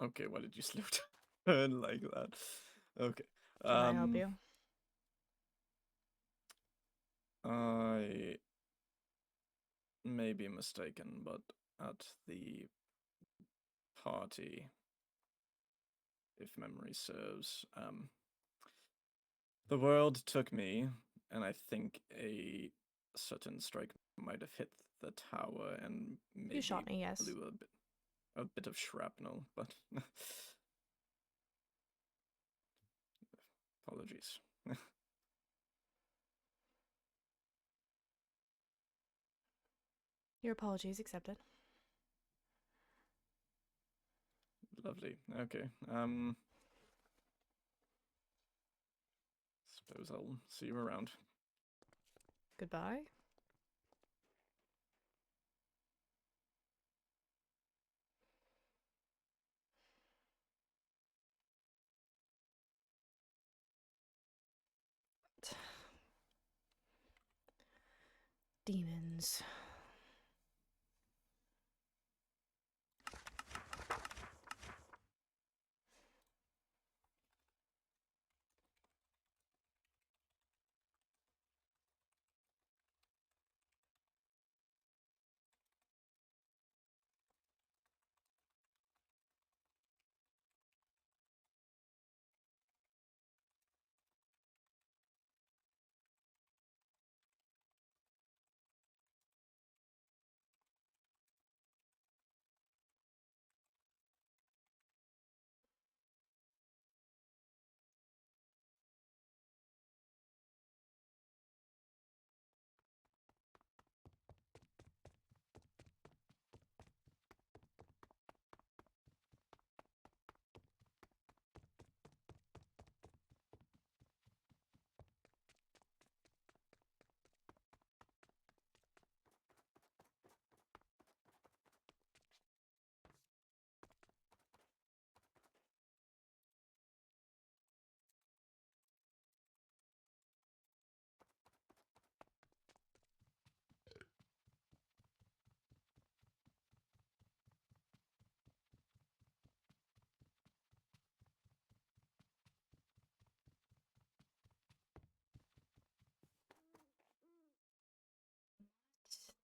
Okay, why did you slow down like that? Okay. Can I help you? I may be mistaken, but at the party, if memory serves, the world took me, and I think a certain strike might have hit the tower and You shot maybe me, yes. blew a bit of shrapnel, but apologies. Your apologies accepted. Lovely. Okay. Suppose I'll see you around. Goodbye. Demons.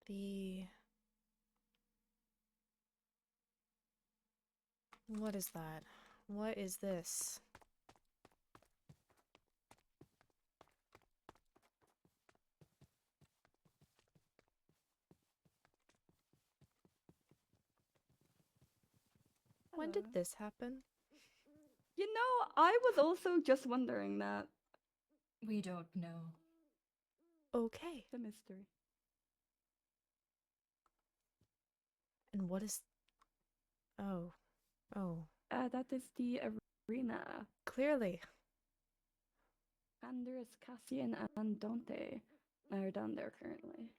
The... What is that? What is this? When did Hello. this happen? You know, I was also just wondering that. We don't know. Okay. The mystery. And what is... Oh. Oh. That is the arena. Clearly. Anders, Cassian, and Dante are down there currently.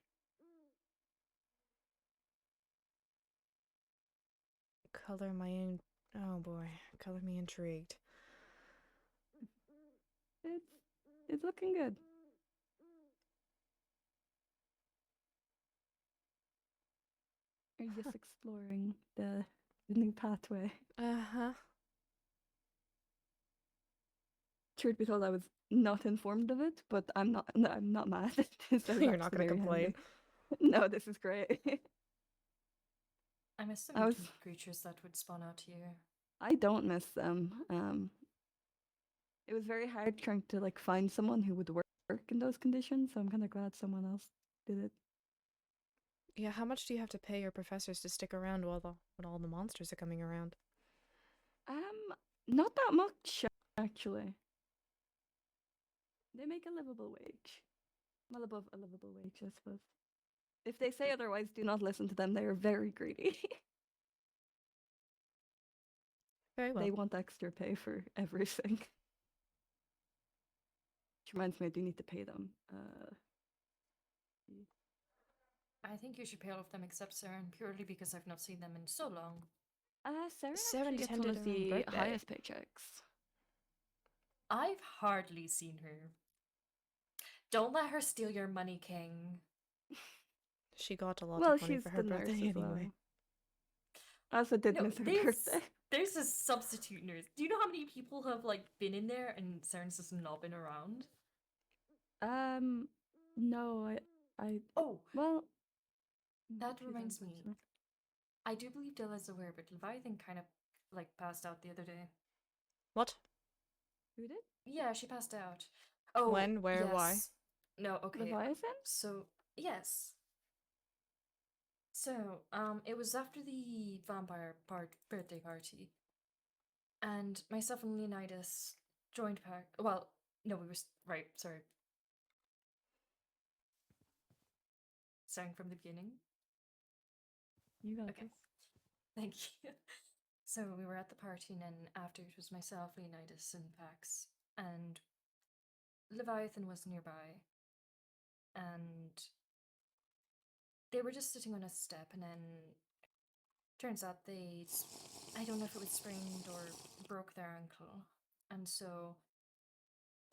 Color my own... Oh boy. Color me intrigued. It's looking good. Are you just exploring the new pathway? Uh-huh. Truth be told, I was not informed of it, but I'm not mad. This is You're not actually gonna very complain. handy. No, this is great. I'm assuming to creatures that would spawn out here. I don't miss them. It was very hard trying to like find someone who would work in those conditions, so I'm kind of glad someone else did it. Yeah, how much do you have to pay your professors to stick around while all the monsters are coming around? Not that much actually. They make a livable wage. Well above a livable wage, I suppose. If they say otherwise, do not listen to them. They are very greedy. Very well. They want extra pay for everything. Which reminds me, I do need to pay them. I think you should pay all of them except Saren, purely because I've not seen them in so long. Saren Saren actually gets one attended of her own the birthday. highest paychecks. I've hardly seen her. Don't let her steal your money, King. She got a lot of money she's for her the nurse birthday as anyway. well. I also did No, miss her birthday. there's a substitute nurse. Do you know how many people have like been in there and Saren's just not been around? No, Oh, well, that she's reminds on, me. actually. I do believe Dilla's aware, but Leviathan kind of like passed out the other day. What? Who did? Yeah, she passed out. Oh, When? Where? Why? yes. No, okay. Leviathan? So, yes. So, it was after the birthday party, and myself and Leonidas joined pack. Well, no, we were right. Sorry, starting from the beginning. You got Okay. this. Thank you. So we were at the party, and then after it was myself, Leonidas, and Pax, and Leviathan was nearby, and they were just sitting on a step, and then turns out I don't know if it was sprained or broke their ankle, and so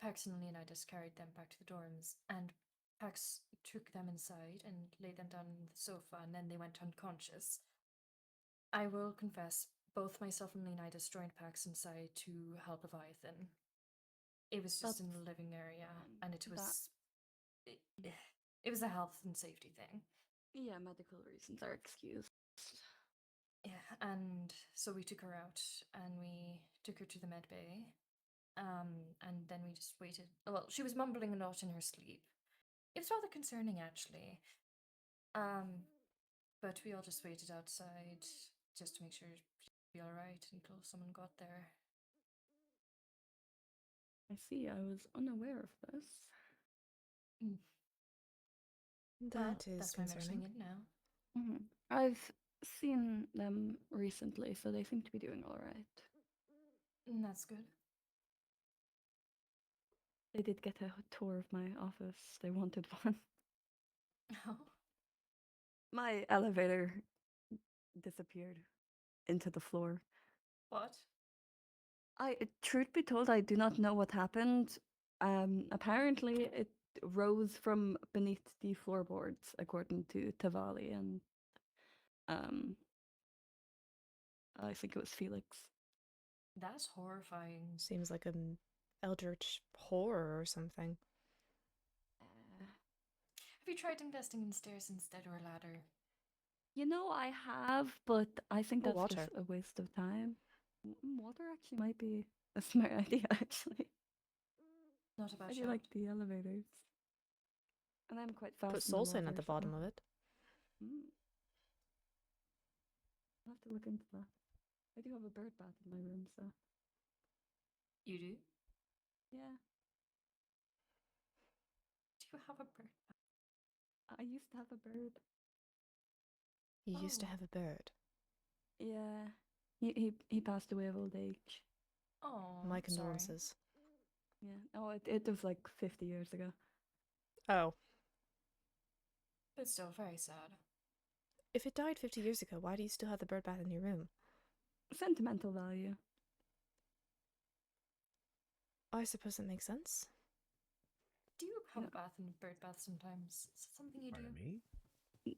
Pax and Leonidas carried them back to the dorms, and Pax took them inside and laid them down on the sofa, and then they went unconscious. I will confess, both myself and Leonidas joined Pax inside to help Leviathan. It was just in the living area, and it was it was a health and safety thing. Yeah, medical reasons are excused. Yeah, and so we took her out, and we took her to the med bay, and then we just waited. Well, she was mumbling a lot in her sleep. It was rather concerning, actually. But we all just waited outside just to make sure she'd be all right until someone got there. I see. I was unaware of this. That is That's why I'm mentioning concerning. it now. I've seen them recently, so they seem to be doing all right. That's good. They did get a tour of my office. They wanted one. Oh, My elevator disappeared into the floor. what? Truth be told, I do not know what happened. Apparently, it rose from beneath the floorboards, according to Tavali, and I think it was Felix. That's horrifying. Seems like an eldritch horror or something. Have you tried investing in stairs instead or a ladder? You know, I have, but I think Oh, that's water. just a waste of time. Water actually might be a smart idea, actually. Not a bad I do shout. like the elevators. And I'm quite fast Put in the soul sand water, at the so- bottom of it. I'll have to look into that. I do have a bird bath in my room, so You do? yeah. Do you have a bird? I used to have a bird. You used to Oh. have a bird. Yeah. He passed away of old age. Oh, My sorry. condolences. Yeah. Oh, it was like 50 years ago. Oh. But still very sad. If it died 50 years ago, why do you still have the bird bath in your room? Sentimental value. I suppose that makes sense. Do you have Yeah. a bath and bird bath sometimes? Is that something you do? Pardon me?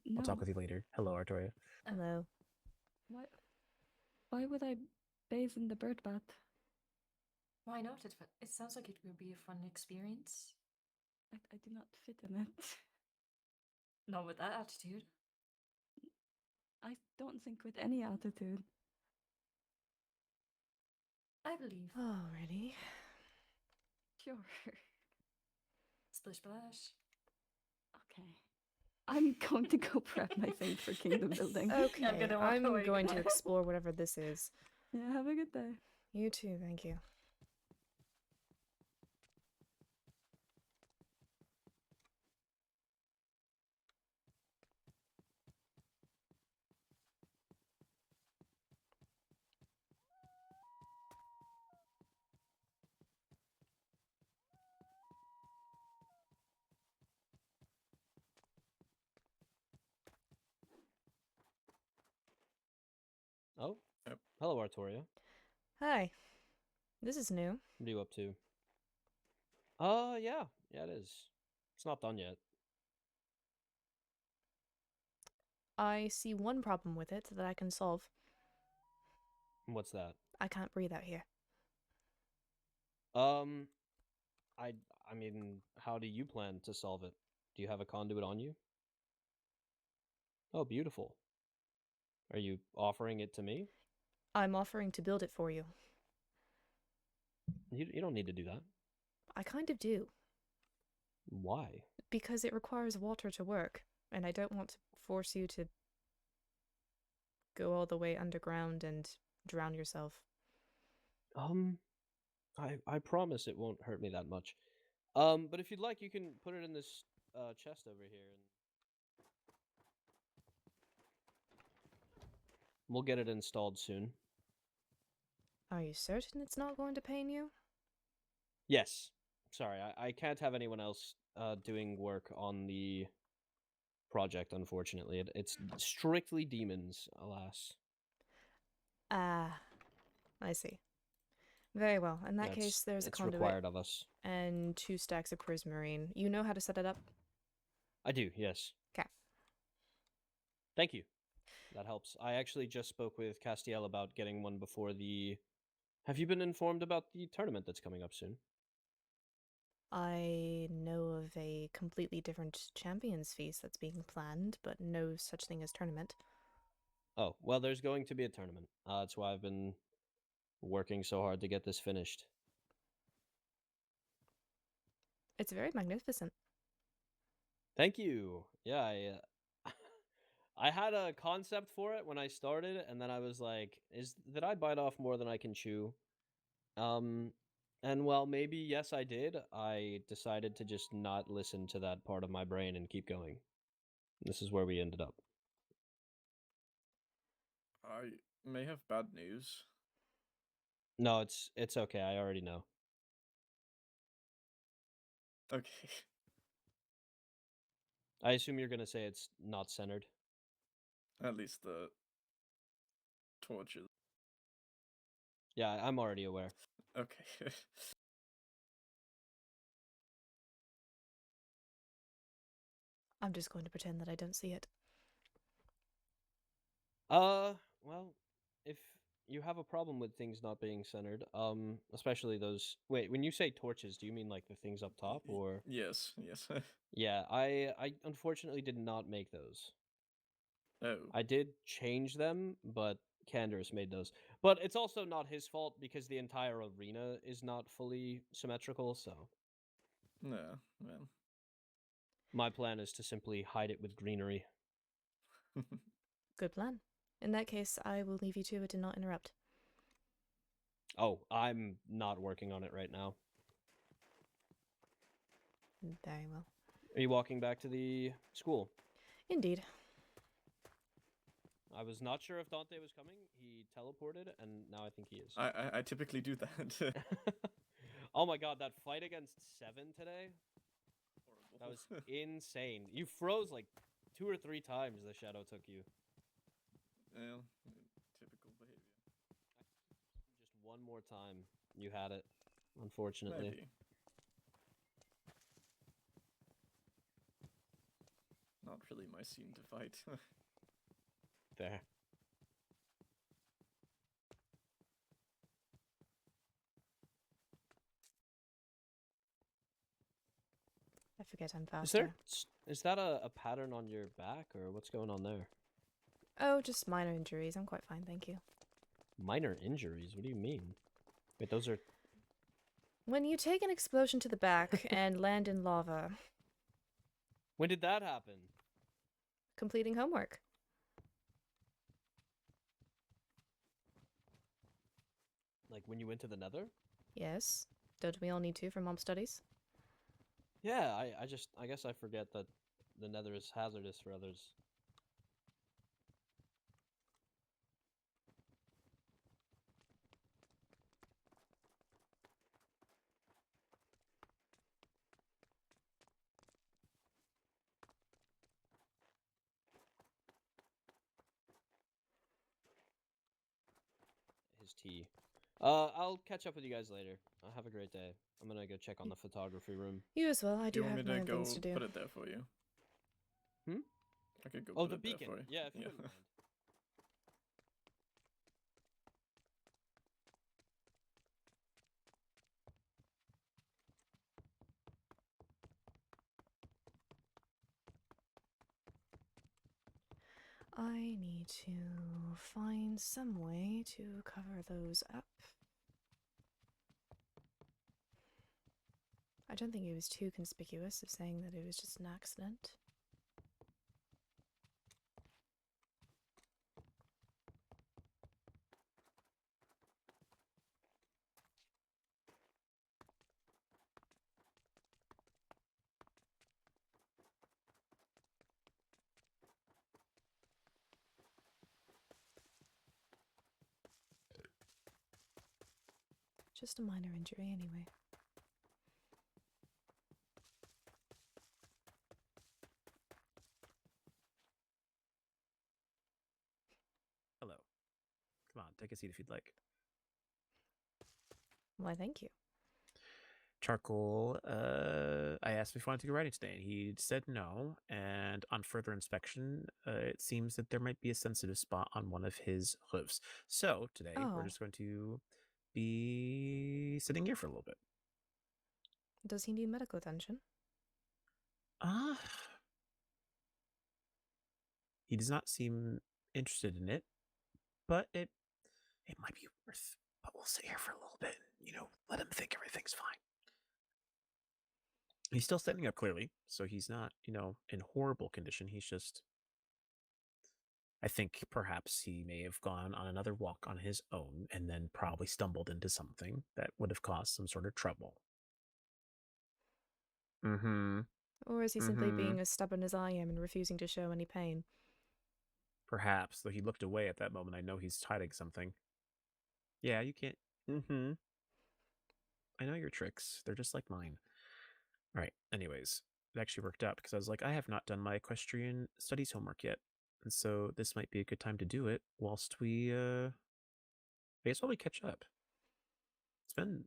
No. I'll talk with you later. Hello, Artoria. Hello. Why would I bathe in the bird bath? Why not? It sounds like it would be a fun experience. I do not fit in it. Not with that attitude. I don't think with any attitude. I believe. Alrighty. Sure. Splish splash. Okay. I'm going to go prep my thing for kingdom building. Okay, I'm gonna walk I'm away going to now. explore whatever this is. Yeah, have a good day. You too, thank you. Oh. Yep. Hello, Artoria. Hi. This is new. What are you up to? Yeah. Yeah, it is. It's not done yet. I see one problem with it that I can solve. What's that? I can't breathe out here. Um, I mean, how do you plan to solve it? Do you have a conduit on you? Oh, beautiful. Are you offering it to me? I'm offering to build it for you. You don't need to do that. I kind of do, Why? because it requires water to work, and I don't want to force you to go all the way underground and drown yourself. I promise it won't hurt me that much. But if you'd like, you can put it in this chest over here, and we'll get it installed soon. Are you certain it's not going to pain you? Yes. Sorry, I can't have anyone else doing work on the project, unfortunately. It's strictly demons, alas. Ah, I see. Very well. In that case, there's a it's conduit required of us. and 2 stacks of prismarine. You know how to set it up? I do, yes. 'Kay. Thank you. That helps. I actually just spoke with Castiel about getting one before the... Have you been informed about the tournament that's coming up soon? I know of a completely different champions feast that's being planned, but no such thing as tournament. Oh, well, there's going to be a tournament. That's why I've been working so hard to get this finished. It's very magnificent. Thank you. Yeah, I had a concept for it when I started, and then I was like, did I bite off more than I can chew? And well, maybe yes, I did. I decided to just not listen to that part of my brain and keep going. This is where we ended up. I may have bad news. No, it's okay. I already know. Okay. I assume you're gonna say it's not centered. At least the torches. Yeah, I'm already aware. Okay. I'm just going to pretend that I don't see it. Well, if you have a problem with things not being centered, especially those... Wait, when you say torches, do you mean like the things up top, or... Yes, yes. Yeah, I unfortunately did not make those. Oh. I did change them, but Canderous made those. But it's also not his fault because the entire arena is not fully symmetrical, so... No, well. My plan is to simply hide it with greenery. Good plan. In that case, I will leave you to it and not interrupt. Oh, I'm not working on it right now. Very well. Are you walking back to the school? Indeed. I was not sure if Dante was coming. He teleported, and now I think he is. I typically do that. Oh my god, that fight against 7 today? That was Horrible. insane. You froze like 2 or 3 times the shadow took you. Well, typical behavior. Just one more time, you had it, unfortunately. Maybe. Not really my scene to fight. Fair. I forget I'm faster. Is that a pattern on your back, or what's going on there? Oh, just minor injuries. I'm quite fine, thank you. Minor injuries? What do you mean? Wait, those are... When you take an explosion to the back and land in lava, When did that happen? completing homework. Like when you went to the nether? Yes. Don't we all need to for mob studies? Yeah, I guess I forget that the nether is hazardous for others. His tea. I'll catch up with you guys later. Have a great day. I'm gonna go check on the photography room. You as well. I Do do you want have me my to own go things to do. put it there for you? Hmm? I could go Oh, put the it there beacon. for you. Yeah, if you wouldn't mind. I need to find some way to cover those up. I don't think it was too conspicuous of saying that it was just an accident. Just a minor injury, anyway. Hello. Come on, take a seat if you'd like. Why, thank you. Charcoal, I asked if he wanted to go riding today, and he said no. And on further inspection, it seems that there might be a sensitive spot on one of his hooves. So today we're Oh. just going to be sitting here for a little bit. Does he need medical attention? He does not seem interested in it, but it might be worth. But we'll sit here for a little bit, let him think everything's fine. He's still standing up clearly, so he's not, in horrible condition. He's just, I think perhaps he may have gone on another walk on his own and then probably stumbled into something that would have caused some sort of trouble. Mm-hmm. Or is he simply being as stubborn as I am and refusing to show any pain? Perhaps, though he looked away at that moment. I know he's hiding something. Yeah, you can't. Mm-hmm. I know your tricks. They're just like mine. All right. Anyways, it actually worked out because I was like, I have not done my equestrian studies homework yet. And so this might be a good time to do it whilst we, I guess while we catch up. It's been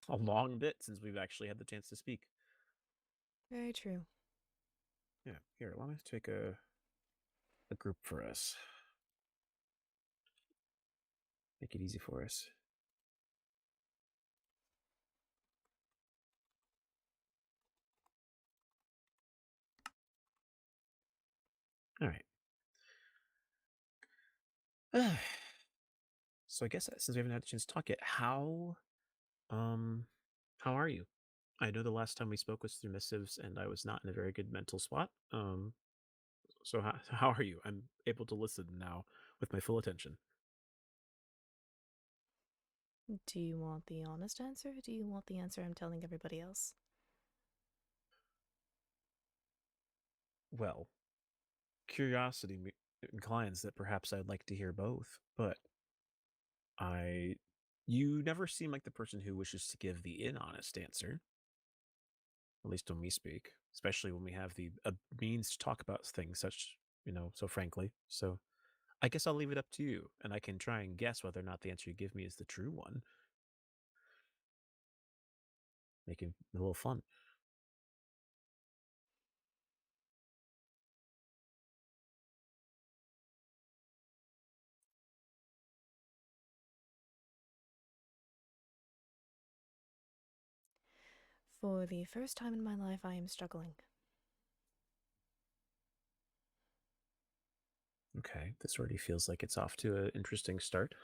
a long bit since we've actually had the chance to speak. Very true. Yeah, here, let me take a group for us. Make it easy for us. All right. So I guess since we haven't had a chance to talk yet, how are you? I know the last time we spoke was through missives, and I was not in a very good mental spot. So how are you? I'm able to listen now with my full attention. Do you want the honest answer, or do you want the answer I'm telling everybody else? Well, curiosity inclines that perhaps I'd like to hear both, but you never seem like the person who wishes to give the honest answer. At least when we speak, especially when we have the means to talk about things such, so frankly. So I guess I'll leave it up to you, and I can try and guess whether or not the answer you give me is the true one. Make it a little fun. For the first time in my life, I am struggling. Okay, this already feels like it's off to an interesting start.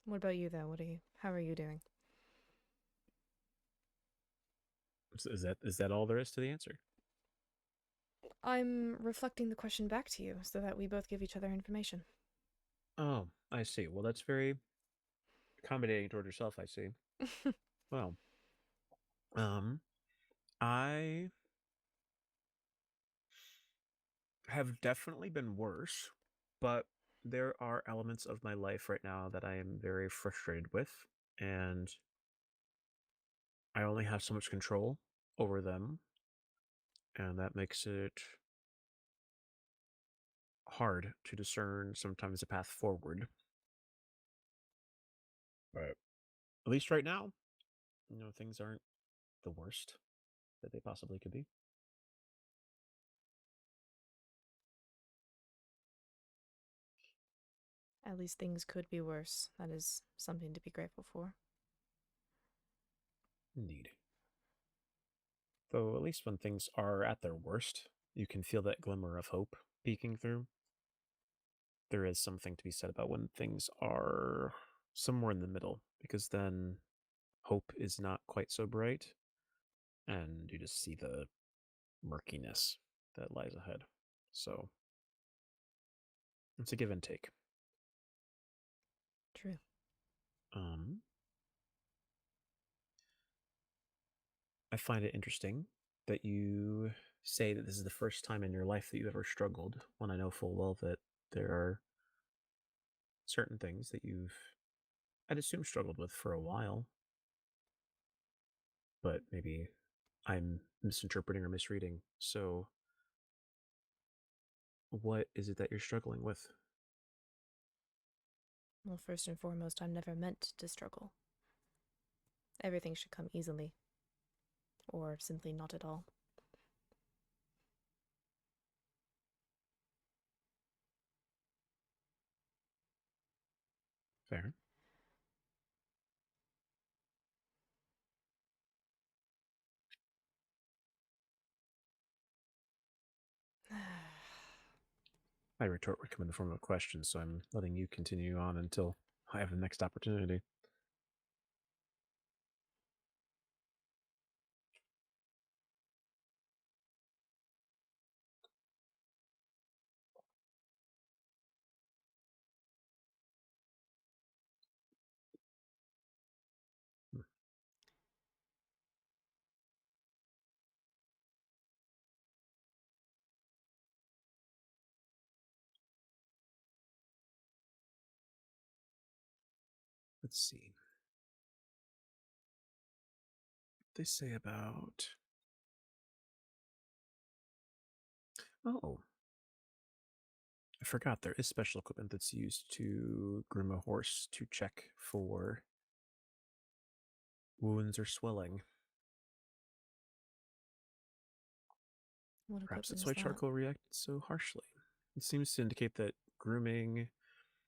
What about you, though? How are you doing? Is that all there is to the answer? I'm reflecting the question back to you so that we both give each other information. Oh, I see. Well, that's very accommodating toward yourself, I see. Well, I have definitely been worse, but there are elements of my life right now that I am very frustrated with, and I only have so much control over them, and that makes it hard to discern sometimes a path forward. But at least right now, things aren't the worst that they possibly could be. At least things could be worse. That is something to be grateful for. Indeed. Though at least when things are at their worst, you can feel that glimmer of hope peeking through. There is something to be said about when things are somewhere in the middle, because then hope is not quite so bright, and you just see the murkiness that lies ahead. So it's a give and take. True. I find it interesting that you say that this is the first time in your life that you ever struggled, when I know full well that there are certain things that you've, I'd assume, struggled with for a while. But maybe I'm misinterpreting or misreading. So, what is it that you're struggling with? Well, first and foremost, I'm never meant to struggle. Everything should come easily. Or simply not at all. Fair. My retort would come in the form of a question, so I'm letting you continue on until I have the next opportunity. Let's see. What they say about. Oh. I forgot there is special equipment that's used to groom a horse to check for wounds or swelling. What Perhaps equipment that's is why that? charcoal reacted so harshly. It seems to indicate that grooming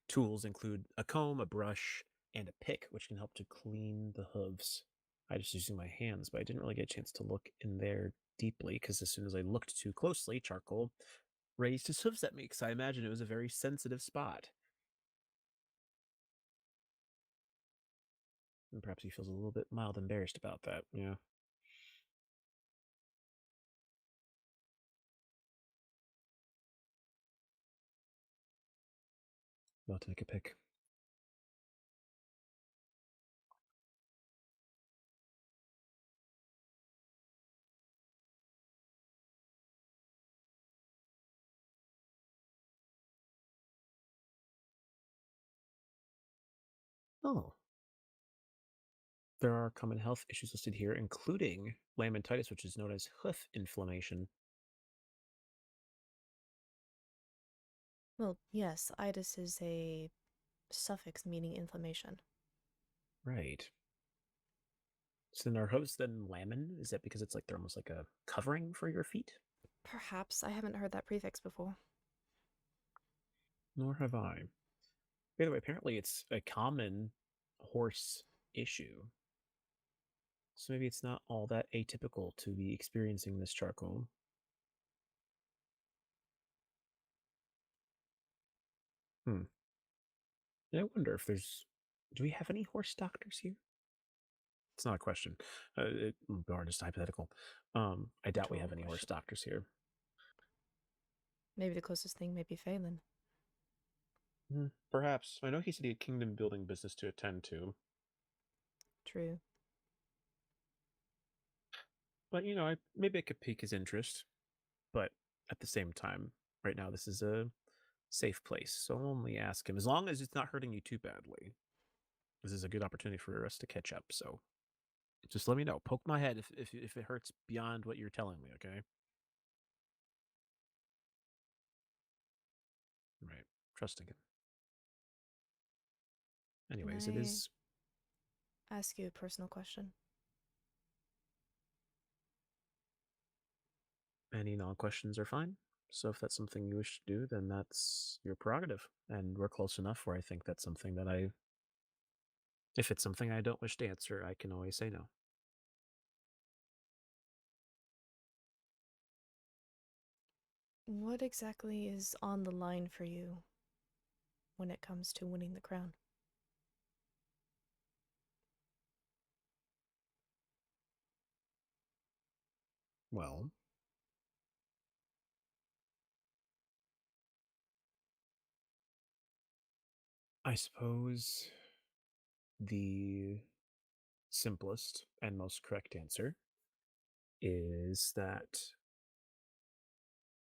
tools include a comb, a brush, and a pick, which can help to clean the hooves. I just using my hands, but I didn't really get a chance to look in there deeply, because as soon as I looked too closely, charcoal raised his hooves at me, because I imagine it was a very sensitive spot. And perhaps he feels a little bit mild embarrassed about that, yeah. I'll take a pick. Oh. There are common health issues listed here, including laminitis, which is known as hoof inflammation. Well, yes, itis is a suffix meaning inflammation. Right. So then are hooves then lamin? Is that because it's like they're almost like a covering for your feet? Perhaps. I haven't heard that prefix before. Nor have I. By the way, apparently it's a common horse issue. So maybe it's not all that atypical to be experiencing this charcoal. I wonder if there's. Do we have any horse doctors here? It's not a question. Or just hypothetical. I doubt we have any horse doctors here. Maybe the closest thing may be Phelan. Perhaps. I know he said he had kingdom building business to attend to. True. But, maybe I could pique his interest. But at the same time, right now, this is a safe place. So I'll only ask him, as long as it's not hurting you too badly. This is a good opportunity for us to catch up. So just let me know. Poke my head if it hurts beyond what you're telling me, okay? Right. Trusting him. Anyways, it is. Ask you a personal question. Any non-questions are fine. So if that's something you wish to do, then that's your prerogative. And we're close enough where I think that's something that if it's something I don't wish to answer, I can always say no. What exactly is on the line for you when it comes to winning the crown? Well, I suppose the simplest and most correct answer is that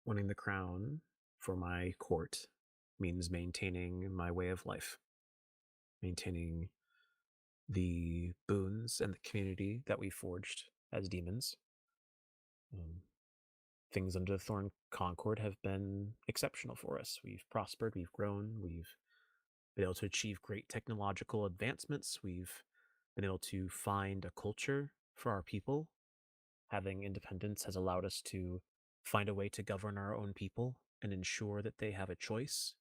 winning the crown for my court means maintaining my way of life, maintaining the boons and the community that we forged as demons. Things under the Thorned Concord have been exceptional for us. We've prospered, we've grown, we've been able to achieve great technological advancements, we've been able to find a culture for our people. Having independence has allowed us to find a way to govern our own people and ensure that they have a choice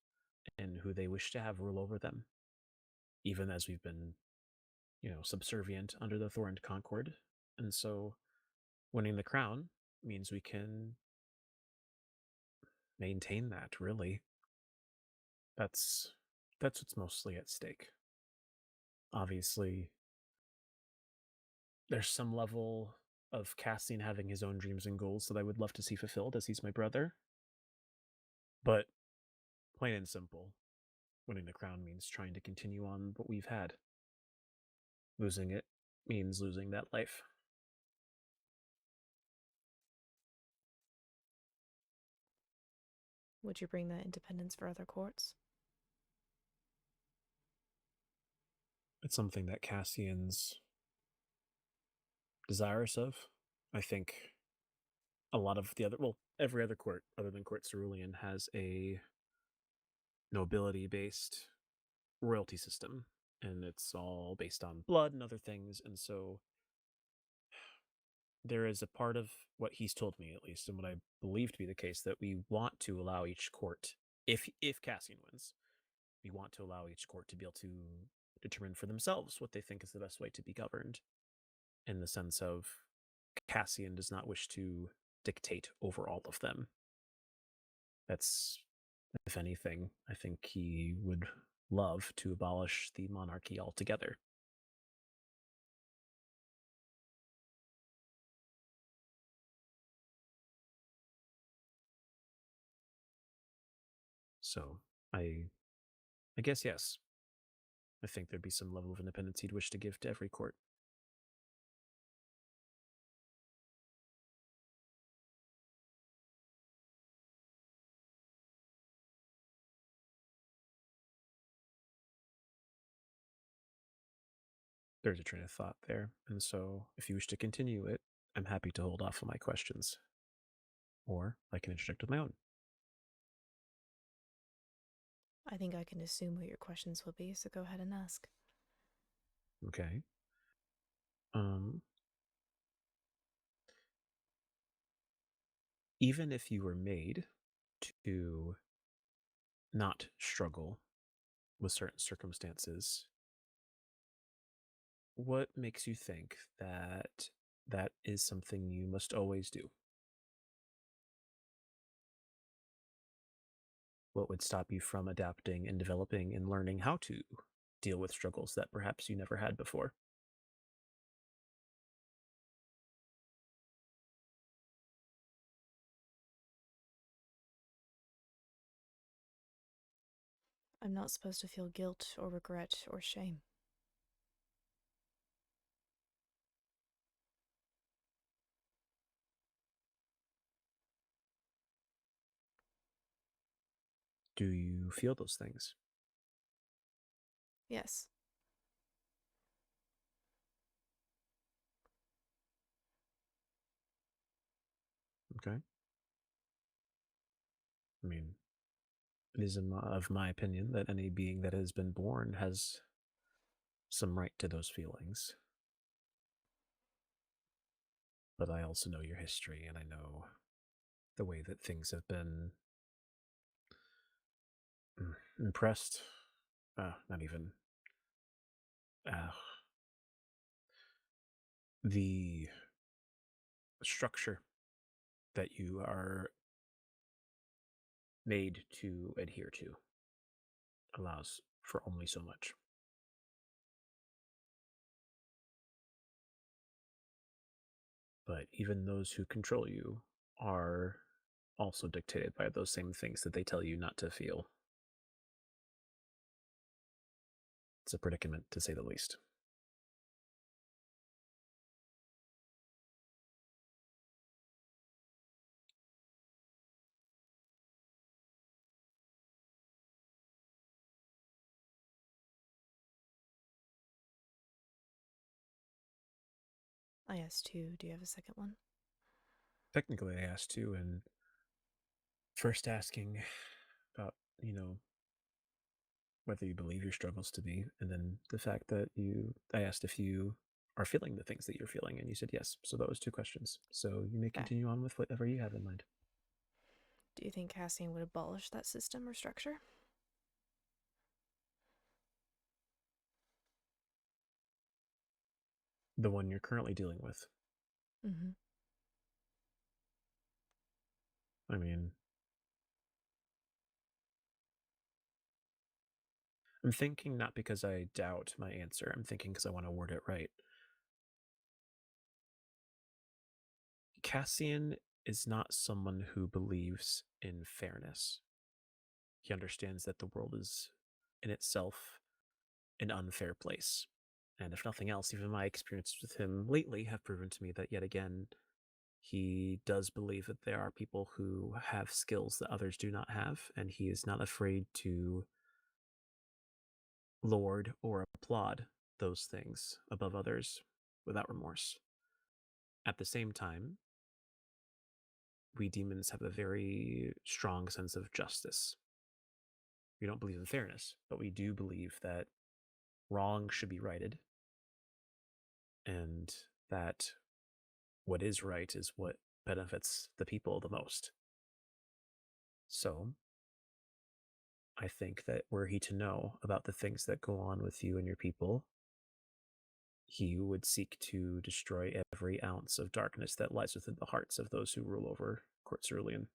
in who they wish to have rule over them, even as we've been, subservient under the Thorned Concord. And so winning the crown means we can maintain that, really. That's what's mostly at stake. Obviously, there's some level of Cassian having his own dreams and goals that I would love to see fulfilled, as he's my brother. But plain and simple, winning the crown means trying to continue on what we've had. Losing it means losing that life. Would you bring that independence for other courts? It's something that Cassian's desirous of. I think a lot of the other, well, every other court other than Court Cerulean has a nobility-based royalty system, and it's all based on blood and other things. And so there is a part of what he's told me, at least, and what I believe to be the case, that we want to allow each court, if Cassian wins, we want to allow each court to be able to determine for themselves what they think is the best way to be governed, in the sense of Cassian does not wish to dictate over all of them. That's, if anything, I think he would love to abolish the monarchy altogether. So, I guess yes. I think there'd be some level of independence he'd wish to give to every court. There's a train of thought there, and so if you wish to continue it, I'm happy to hold off on my questions. Or I can interject with my own. I think I can assume what your questions will be, so go ahead and ask. Okay. Even if you were made to not struggle with certain circumstances, what makes you think that that is something you must always do? What would stop you from adapting and developing and learning how to deal with struggles that perhaps you never had before? I'm not supposed to feel guilt or regret or shame. Do you feel those things? Yes. Okay. I mean, it is of my opinion that any being that has been born has some right to those feelings. But I also know your history, and I know the way that things have been impressed. Not even. The structure that you are made to adhere to. Allows for only so much. But even those who control you are also dictated by those same things that they tell you not to feel. It's a predicament, to say the least. I asked two. Do you have a second one? Technically, I asked too, and first asking about, whether you believe your struggles to be, and then the fact that I asked if you are feeling the things that you're feeling, and you said yes. So that was two questions. So you may continue on with whatever you have in mind. Do you think Cassian would abolish that system or structure? The one you're currently dealing with. Mm-hmm. I mean, I'm thinking not because I doubt my answer. I'm thinking because I want to word it right. Cassian is not someone who believes in fairness. He understands that the world is, in itself, an unfair place. And if nothing else, even my experiences with him lately have proven to me that yet again, he does believe that there are people who have skills that others do not have, and he is not afraid to lord or applaud those things above others without remorse. At the same time, we demons have a very strong sense of justice. We don't believe in fairness, but we do believe that wrong should be righted, and that what is right is what benefits the people the most. So, I think that were he to know about the things that go on with you and your people, he would seek to destroy every ounce of darkness that lies within the hearts of those who rule over Court Cerulean.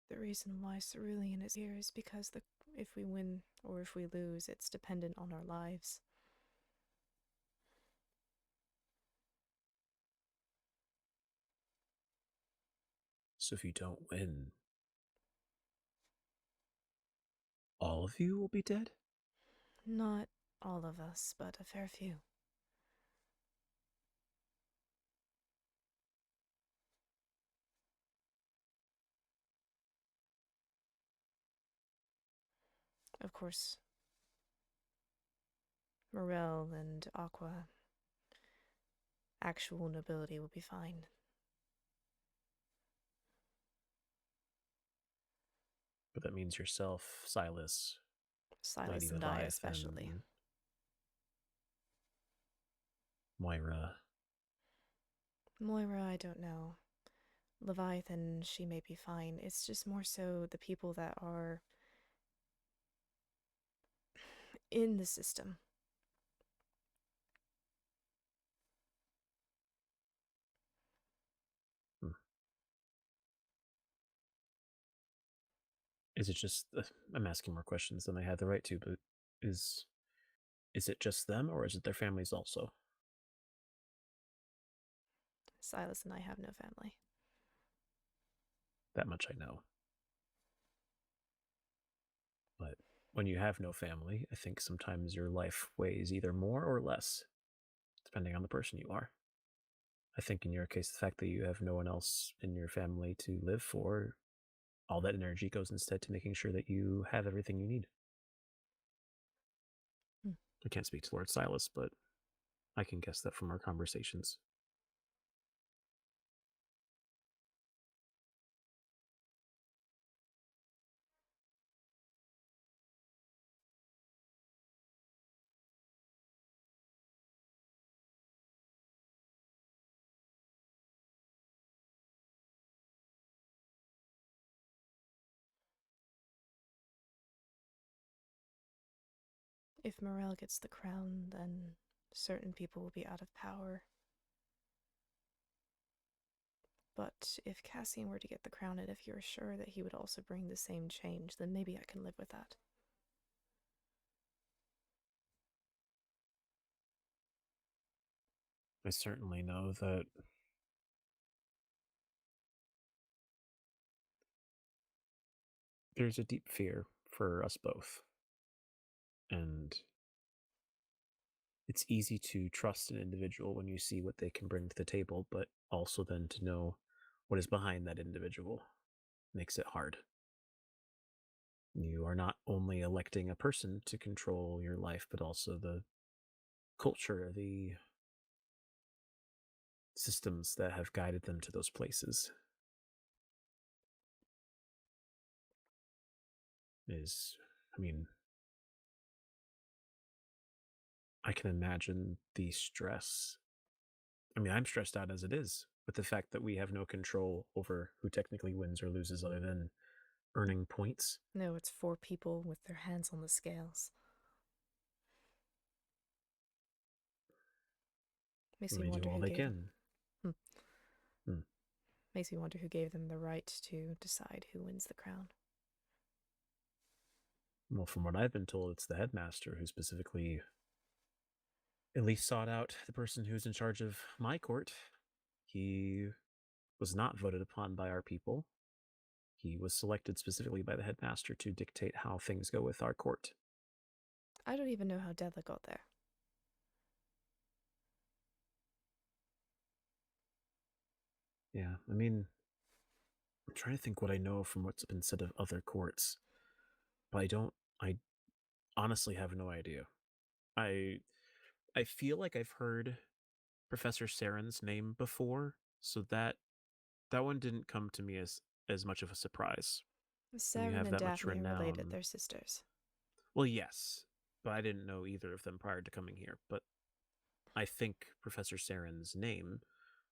The reason why Cerulean is here is because if we win or if we lose, it's dependent on our lives. So if you don't win, all of you will be dead? Not all of us, but a fair few. Of course, Morel and Aqua, actual nobility will be fine. But that means yourself, Silas, Silas and I especially. Moira. Moira, I don't know. Leviathan, she may be fine. It's just more so the people that are in the system. Is it just, I'm asking more questions than I had the right to, but is it just them, or is it their families also? Silas and I have no family. That much I know. But when you have no family, I think sometimes your life weighs either more or less, depending on the person you are. I think in your case, the fact that you have no one else in your family to live for, all that energy goes instead to making sure that you have everything you need. I can't speak to Lord Silas, but I can guess that from our conversations. If Morel gets the crown, then certain people will be out of power. But if Cassian were to get the crown, and if you're sure that he would also bring the same change, then maybe I can live with that. I certainly know that there's a deep fear for us both. And it's easy to trust an individual when you see what they can bring to the table, but also then to know what is behind that individual makes it hard. You are not only electing a person to control your life, but also the culture, the systems that have guided them to those places. I can imagine the stress. I'm stressed out as it is with the fact that we have no control over who technically wins or loses other than earning points. No, it's 4 people with their hands on the scales. Makes And me they wonder do all who they gave can. Makes me wonder who gave them the right to decide who wins the crown. Well, from what I've been told, it's the headmaster who specifically at least sought out the person who's in charge of my court. He was not voted upon by our people. He was selected specifically by the headmaster to dictate how things go with our court. I don't even know how Della got there. Yeah, I'm trying to think what I know from what's been said of other courts, but I honestly have no idea. I feel like I've heard Professor Saren's name before, so that one didn't come to me as much of a surprise. Saren have and that much Daphne are related, renown. they're sisters. Well, yes, but I didn't know either of them prior to coming here, but I think Professor Saren's name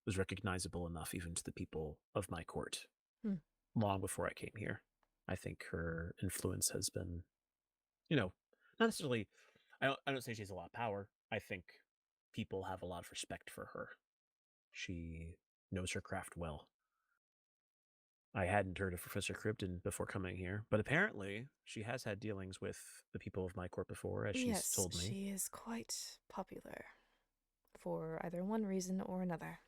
was recognizable enough even to the people of my court long before I came here. I think her influence has been, not necessarily, I don't say she has a lot of power. I think people have a lot of respect for her. She knows her craft well. I hadn't heard of Professor Cribden before coming here, but apparently she has had dealings with the people of my court before, as she's told me. Yes, she is quite popular, for either one reason or another.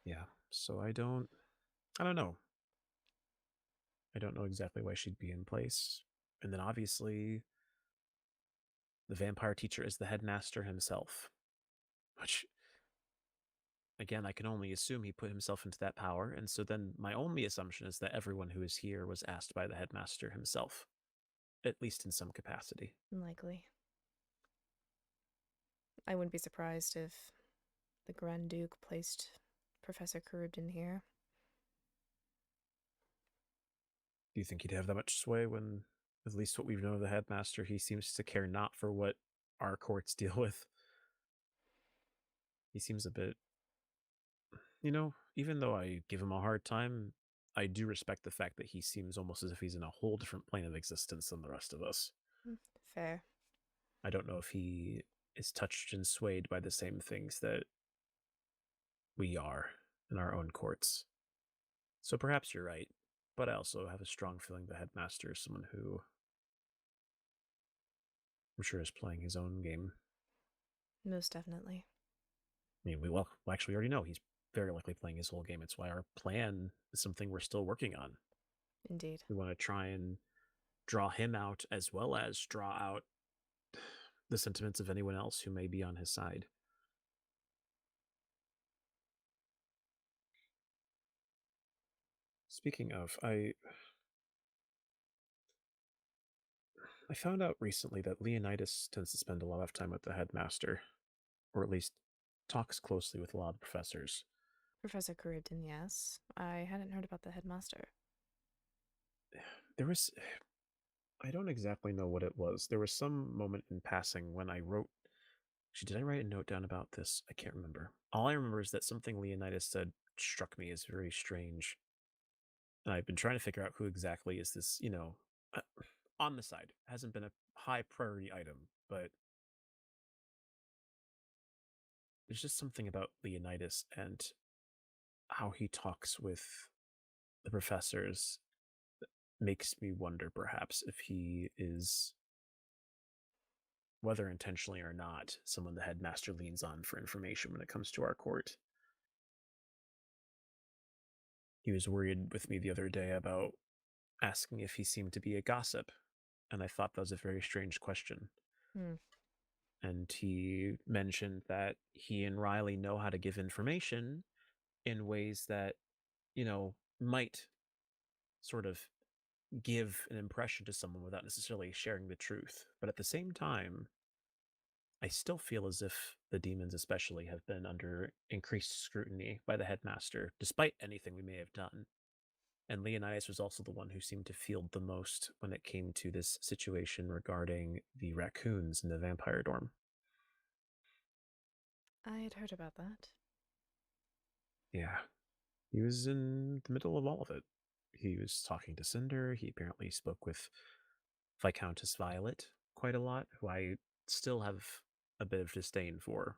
Yeah, so I don't know. I don't know exactly why she'd be in place. And then obviously, the vampire teacher is the headmaster himself, which, again, I can only assume he put himself into that power. And so then my only assumption is that everyone who is here was asked by the headmaster himself, at least in some capacity. Likely. I wouldn't be surprised if the Grand Duke placed Professor Charybdin here. Do you think he'd have that much sway when, at least what we've known of the headmaster, he seems to care not for what our courts deal with? He seems a bit, even though I give him a hard time, I do respect the fact that he seems almost as if he's in a whole different plane of existence than the rest of us. Fair. I don't know if he is touched and swayed by the same things that we are in our own courts. So perhaps you're right, but I also have a strong feeling the headmaster is someone who I'm sure is playing his own game. Most definitely. We actually already know he's very likely playing his whole game. It's why our plan is something we're still working on. Indeed. We want to try and draw him out as well as draw out the sentiments of anyone else who may be on his side. Speaking of, I found out recently that Leonidas tends to spend a lot of time with the headmaster, or at least talks closely with a lot of professors. Professor Charybdin, yes. I hadn't heard about the headmaster. I don't exactly know what it was. There was some moment in passing when I wrote. Actually, did I write a note down about this? I can't remember. All I remember is that something Leonidas said struck me as very strange. And I've been trying to figure out who exactly is this, on the side. Hasn't been a high priority item, but there's just something about Leonidas and how he talks with the professors that makes me wonder perhaps if he is, whether intentionally or not, someone the headmaster leans on for information when it comes to our court. He was worried with me the other day about asking if he seemed to be a gossip, and I thought that was a very strange question. Hmm. And he mentioned that he and Riley know how to give information in ways that, might sort of give an impression to someone without necessarily sharing the truth. But at the same time, I still feel as if the demons especially have been under increased scrutiny by the headmaster, despite anything we may have done. And Leonidas was also the one who seemed to field the most when it came to this situation regarding the raccoons in the vampire dorm. I had heard about that. Yeah, he was in the middle of all of it. He was talking to Cinder. He apparently spoke with Viscountess Violet quite a lot, who I still have a bit of disdain for.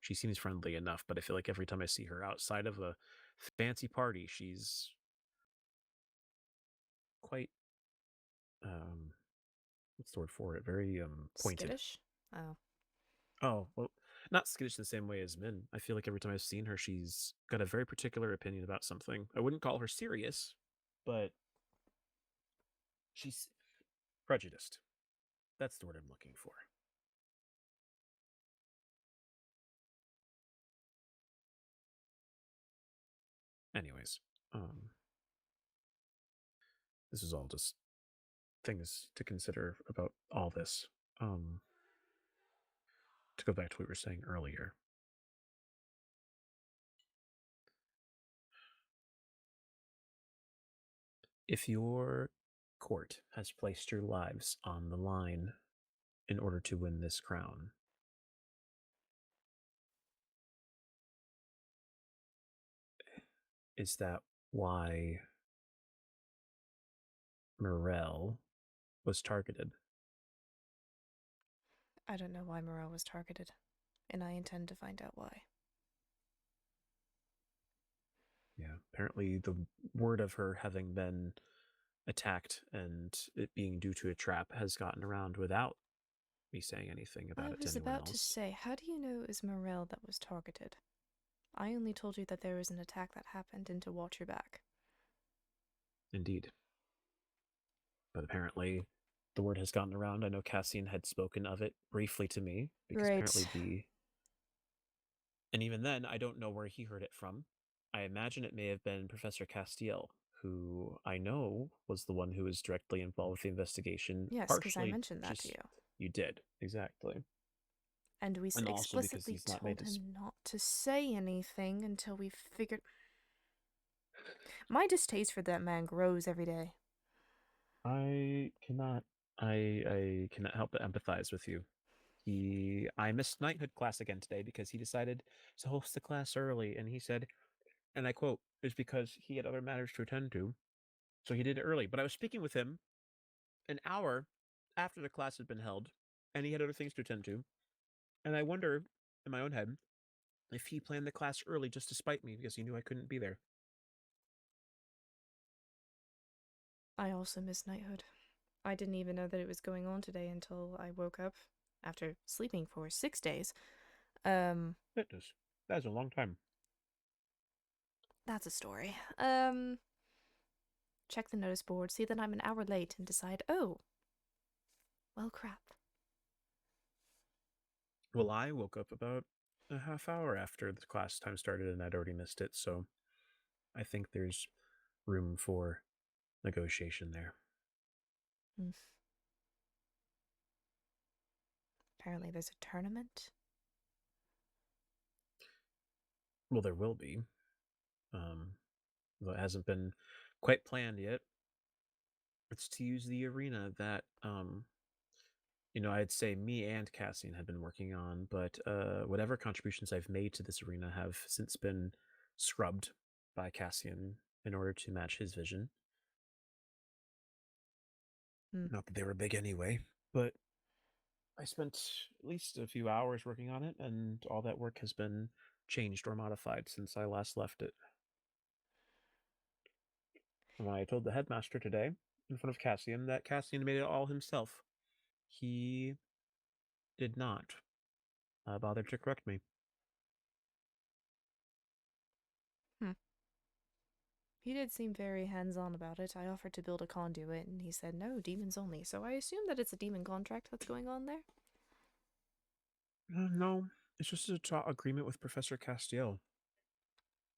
She seems friendly enough, but I feel like every time I see her outside of a fancy party, she's quite what's the word for it? Very pointed. Skittish? Oh. Oh, well, not skittish in the same way as Min. I feel like every time I've seen her, she's got a very particular opinion about something. I wouldn't call her serious, but she's prejudiced. That's the word I'm looking for. Anyways, this is all just things to consider about all this. To go back to what we were saying earlier. If your court has placed your lives on the line in order to win this crown, is that why Morel was targeted? I don't know why Morel was targeted, and I intend to find out why. Yeah, apparently the word of her having been attacked and it being due to a trap has gotten around without me saying anything about I it to was anyone about to else. say, how do you know it was Morel that was targeted? I only told you that there was an attack that happened and to watch your back. Indeed. But apparently the word has gotten around. I know Cassian had spoken of it briefly to me, because apparently and even then, I don't know where he heard it from. I imagine it may have been Professor Castiel, who I know was the one who was directly involved with the investigation. Yes, because I mentioned that to you. You did, exactly. And we And also because explicitly he's not made told his... him not to say anything until we figured... My distaste for that man grows every day. I cannot help but empathize with you. I missed knighthood class again today because he decided to host the class early, and he said, and I quote, "It's because he had other matters to attend to, so he did it early." But I was speaking with him an hour after the class had been held, and he had other things to attend to, and I wonder, in my own head, if he planned the class early just to spite me because he knew I couldn't be there. I also miss knighthood. I didn't even know that it was going on today until I woke up after sleeping for 6 days. That's a long time. That's a story. Check the notice board, see that I'm an hour late, and decide, oh, well, crap. Well, I woke up about a half hour after the class time started, and I'd already missed it, so I think there's room for negotiation there. Apparently there's a tournament. Well, there will be. Though it hasn't been quite planned yet. It's to use the arena that, I'd say me and Cassian had been working on, but whatever contributions I've made to this arena have since been scrubbed by Cassian in order to match his vision. Not that they were big anyway, but I spent at least a few hours working on it, and all that work has been changed or modified since I last left it. When I told the headmaster today, in front of Cassian, that Cassian made it all himself, he did not bother to correct me. He did seem very hands-on about it. I offered to build a conduit, and he said, no, demons only. So I assume that it's a demon contract that's going on there? No, it's just a agreement with Professor Castiel.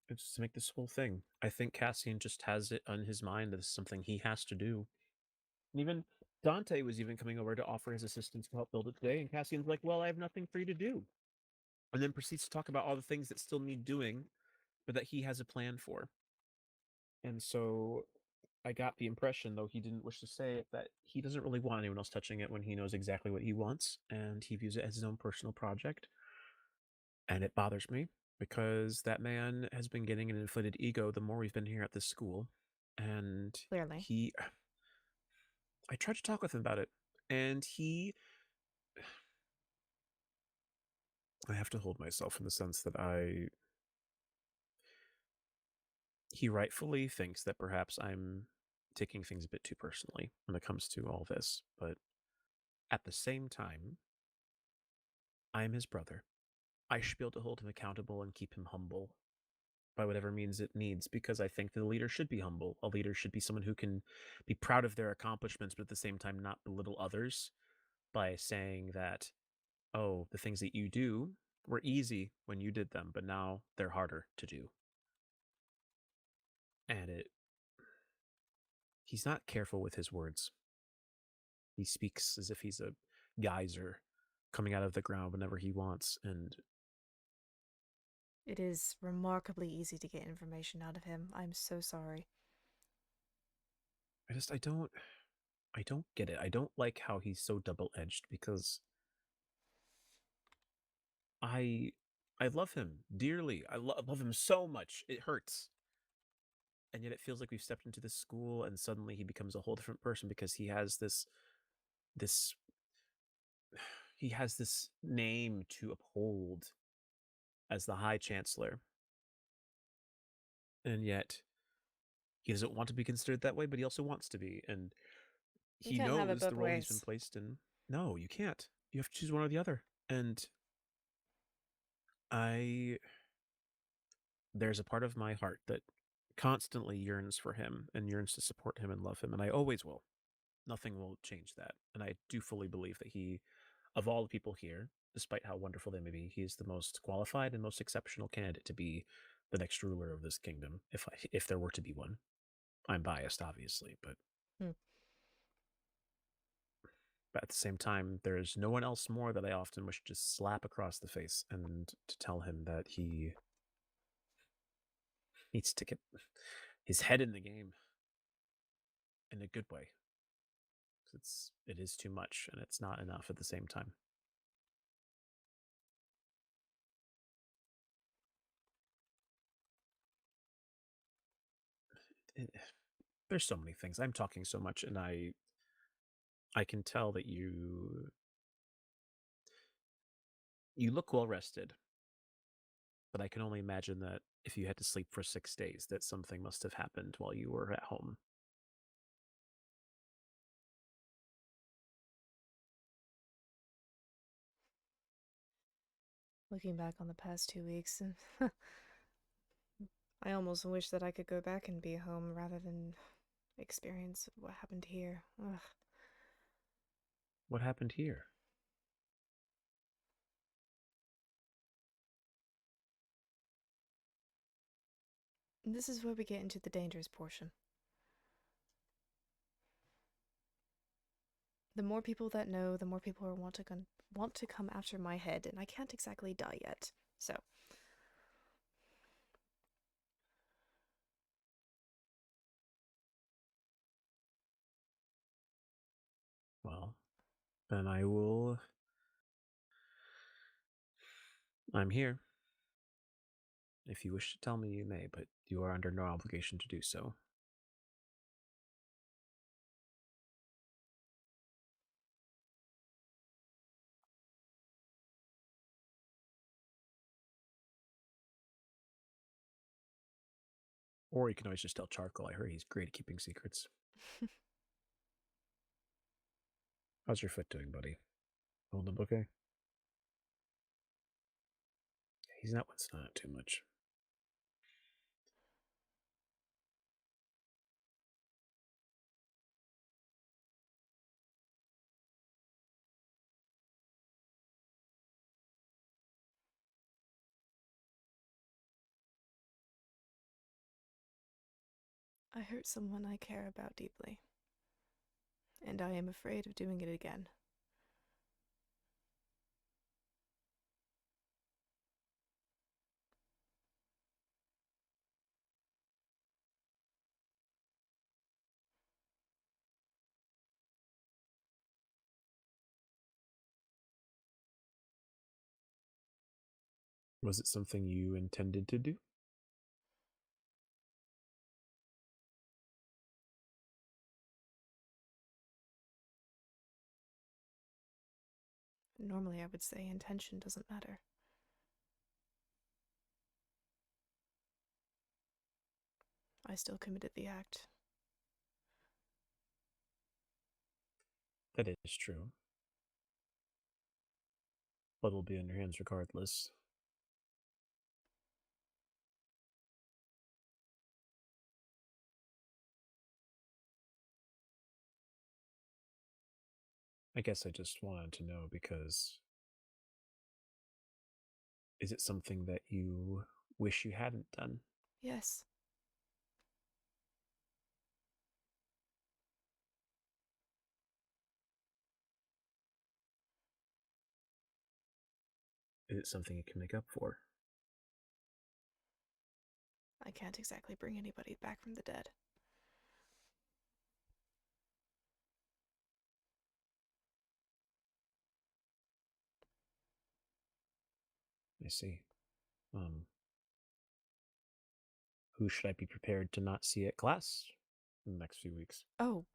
It's to make this whole thing. I think Cassian just has it on his mind as something he has to do. And even Dante was even coming over to offer his assistance to help build it today, and Cassian's like, well, I have nothing for you to do. And then proceeds to talk about all the things that still need doing, but that he has a plan for. And so I got the impression, though he didn't wish to say it, that he doesn't really want anyone else touching it when he knows exactly what he wants, and he views it as his own personal project. And it bothers me, because that man has been getting an inflated ego the more we've been here at this school. And Clearly. I tried to talk with him about it, and I have to hold myself in the sense that he rightfully thinks that perhaps I'm taking things a bit too personally when it comes to all this, but at the same time, I'm his brother. I should be able to hold him accountable and keep him humble by whatever means it needs, because I think that a leader should be humble. A leader should be someone who can be proud of their accomplishments, but at the same time not belittle others by saying that, oh, the things that you do were easy when you did them, but now they're harder to do. And he's not careful with his words. He speaks as if he's a geyser coming out of the ground whenever he wants, and it is remarkably easy to get information out of him. I'm so sorry. I don't get it. I don't like how he's so double-edged, because I love him dearly. I love him so much. It hurts. And yet it feels like we've stepped into this school and suddenly he becomes a whole different person because he has this name to uphold as the High Chancellor. And yet he doesn't want to be considered that way, but he also wants to be. And You he can't have it knows the both role he's been ways. placed in. No, you can't. You have to choose one or the other. And there's a part of my heart that constantly yearns for him and yearns to support him and love him, and I always will. Nothing will change that. And I do fully believe that he, of all the people here, despite how wonderful they may be, he is the most qualified and most exceptional candidate to be the next ruler of this kingdom, if there were to be one. I'm biased, obviously, but at the same time, there's no one else more that I often wish to slap across the face and to tell him that he needs to get his head in the game in a good way. It is too much, and it's not enough at the same time. There's so many things. I'm talking so much, and I can tell that you look well rested, but I can only imagine that if you had to sleep for 6 days, that something must have happened while you were at home. Looking back on the past 2 weeks, I almost wish that I could go back and be home rather than experience what happened here. Ugh. What happened here? This is where we get into the dangerous portion. The more people that know, the more people are want to come after my head, and I can't exactly die yet. So, Well, then I'm here. If you wish to tell me, you may, but you are under no obligation to do so. Or you can always just tell Charcoal. I heard he's great at keeping secrets. How's your foot doing, buddy? Holding up okay? He's not wincing on it too much. I hurt someone I care about deeply, and I am afraid of doing it again. Was it something you intended to do? Normally I would say intention doesn't matter. I still committed the act. That is true. Blood will be on your hands regardless. I guess I just wanted to know because is it something that you wish you hadn't done? Yes. Is it something you can make up for? I can't exactly bring anybody back from the dead. I see. Who should I be prepared to not see at class in the next few weeks? Oh,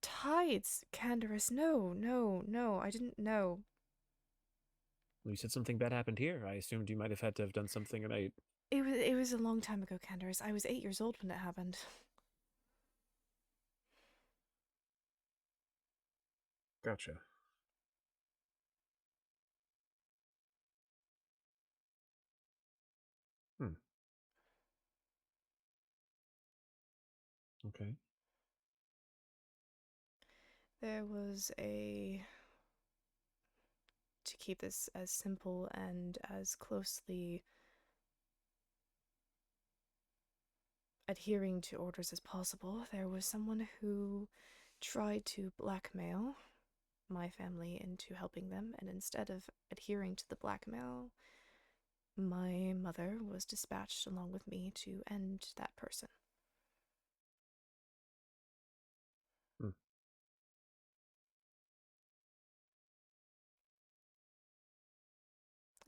tides, Canderous. No, I didn't know. Well, you said something bad happened here. I assumed you might have had to have done something about. It was a long time ago, Canderous. I was 8 years old when it happened. Gotcha. Okay. There was to keep this as simple and as closely adhering to orders as possible, there was someone who tried to blackmail my family into helping them, and instead of adhering to the blackmail, my mother was dispatched along with me to end that person.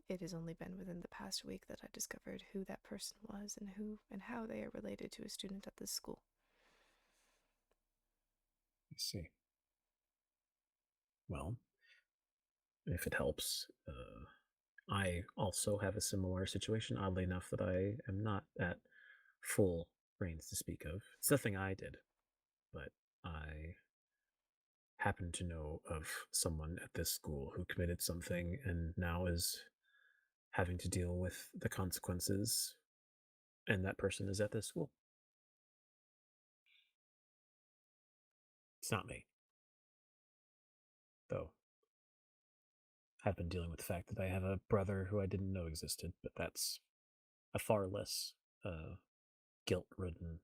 It has only been within the past week that I discovered who that person was and how they are related to a student at this school. I see. Well, if it helps, I also have a similar situation, oddly enough, that I am not at full brains to speak of. It's nothing I did, but I happen to know of someone at this school who committed something and now is having to deal with the consequences, and that person is at this school. It's not me, though. I've been dealing with the fact that I have a brother who I didn't know existed, but that's a far less guilt-ridden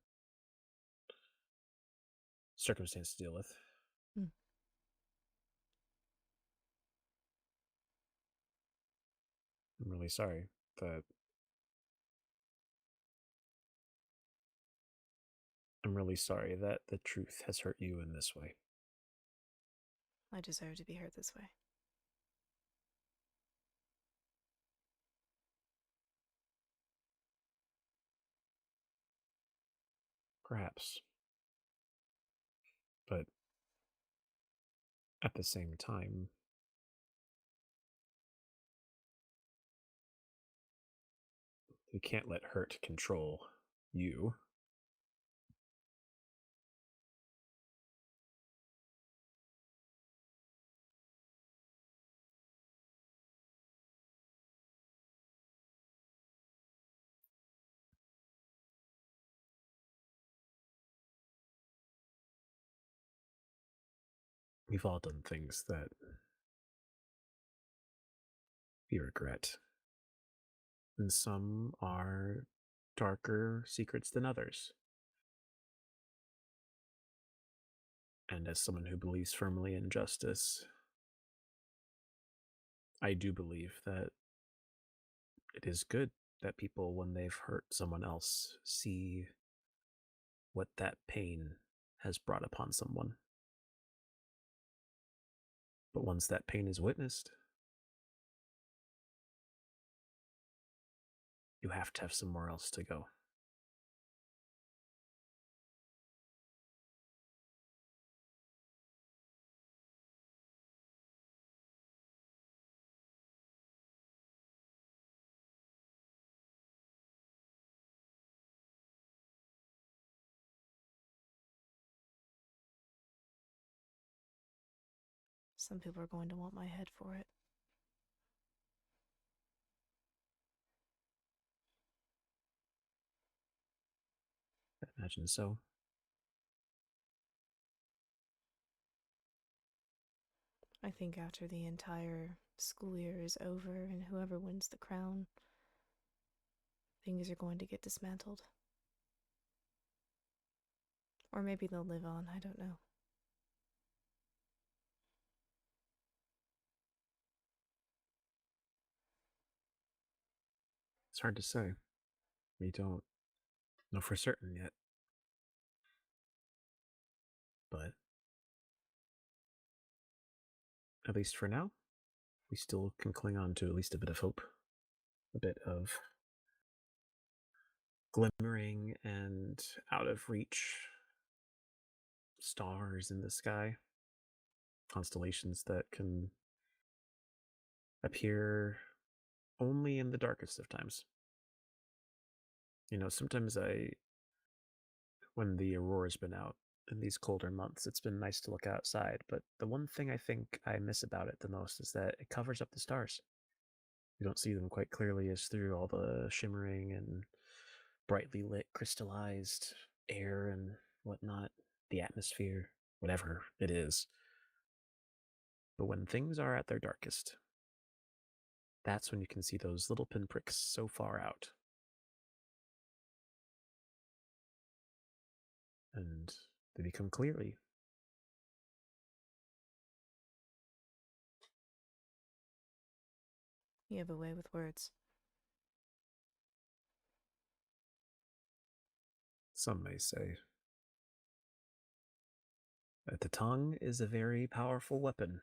circumstance to deal with. I'm really sorry that the truth has hurt you in this way. I deserve to be hurt this way. Perhaps. But at the same time, we can't let hurt control you. We've all done things that we regret. And some are darker secrets than others. And as someone who believes firmly in justice, I do believe that it is good that people, when they've hurt someone else, see what that pain has brought upon someone. But once that pain is witnessed, you have to have somewhere else to go. Some people are going to want my head for it. I imagine so. I think after the entire school year is over and whoever wins the crown, things are going to get dismantled. Or maybe they'll live on, I don't know. It's hard to say. We don't know for certain yet. But at least for now, we still can cling on to at least a bit of hope, a bit of glimmering and out of reach stars in the sky, constellations that can appear only in the darkest of times. You know, sometimes when the aurora's been out in these colder months, it's been nice to look outside, but the one thing I think I miss about it the most is that it covers up the stars. You don't see them quite clearly as through all the shimmering and brightly lit crystallized air and whatnot, the atmosphere, whatever it is. But when things are at their darkest, that's when you can see those little pinpricks so far out. And they become clearly. You have a way with words. Some may say that the tongue is a very powerful weapon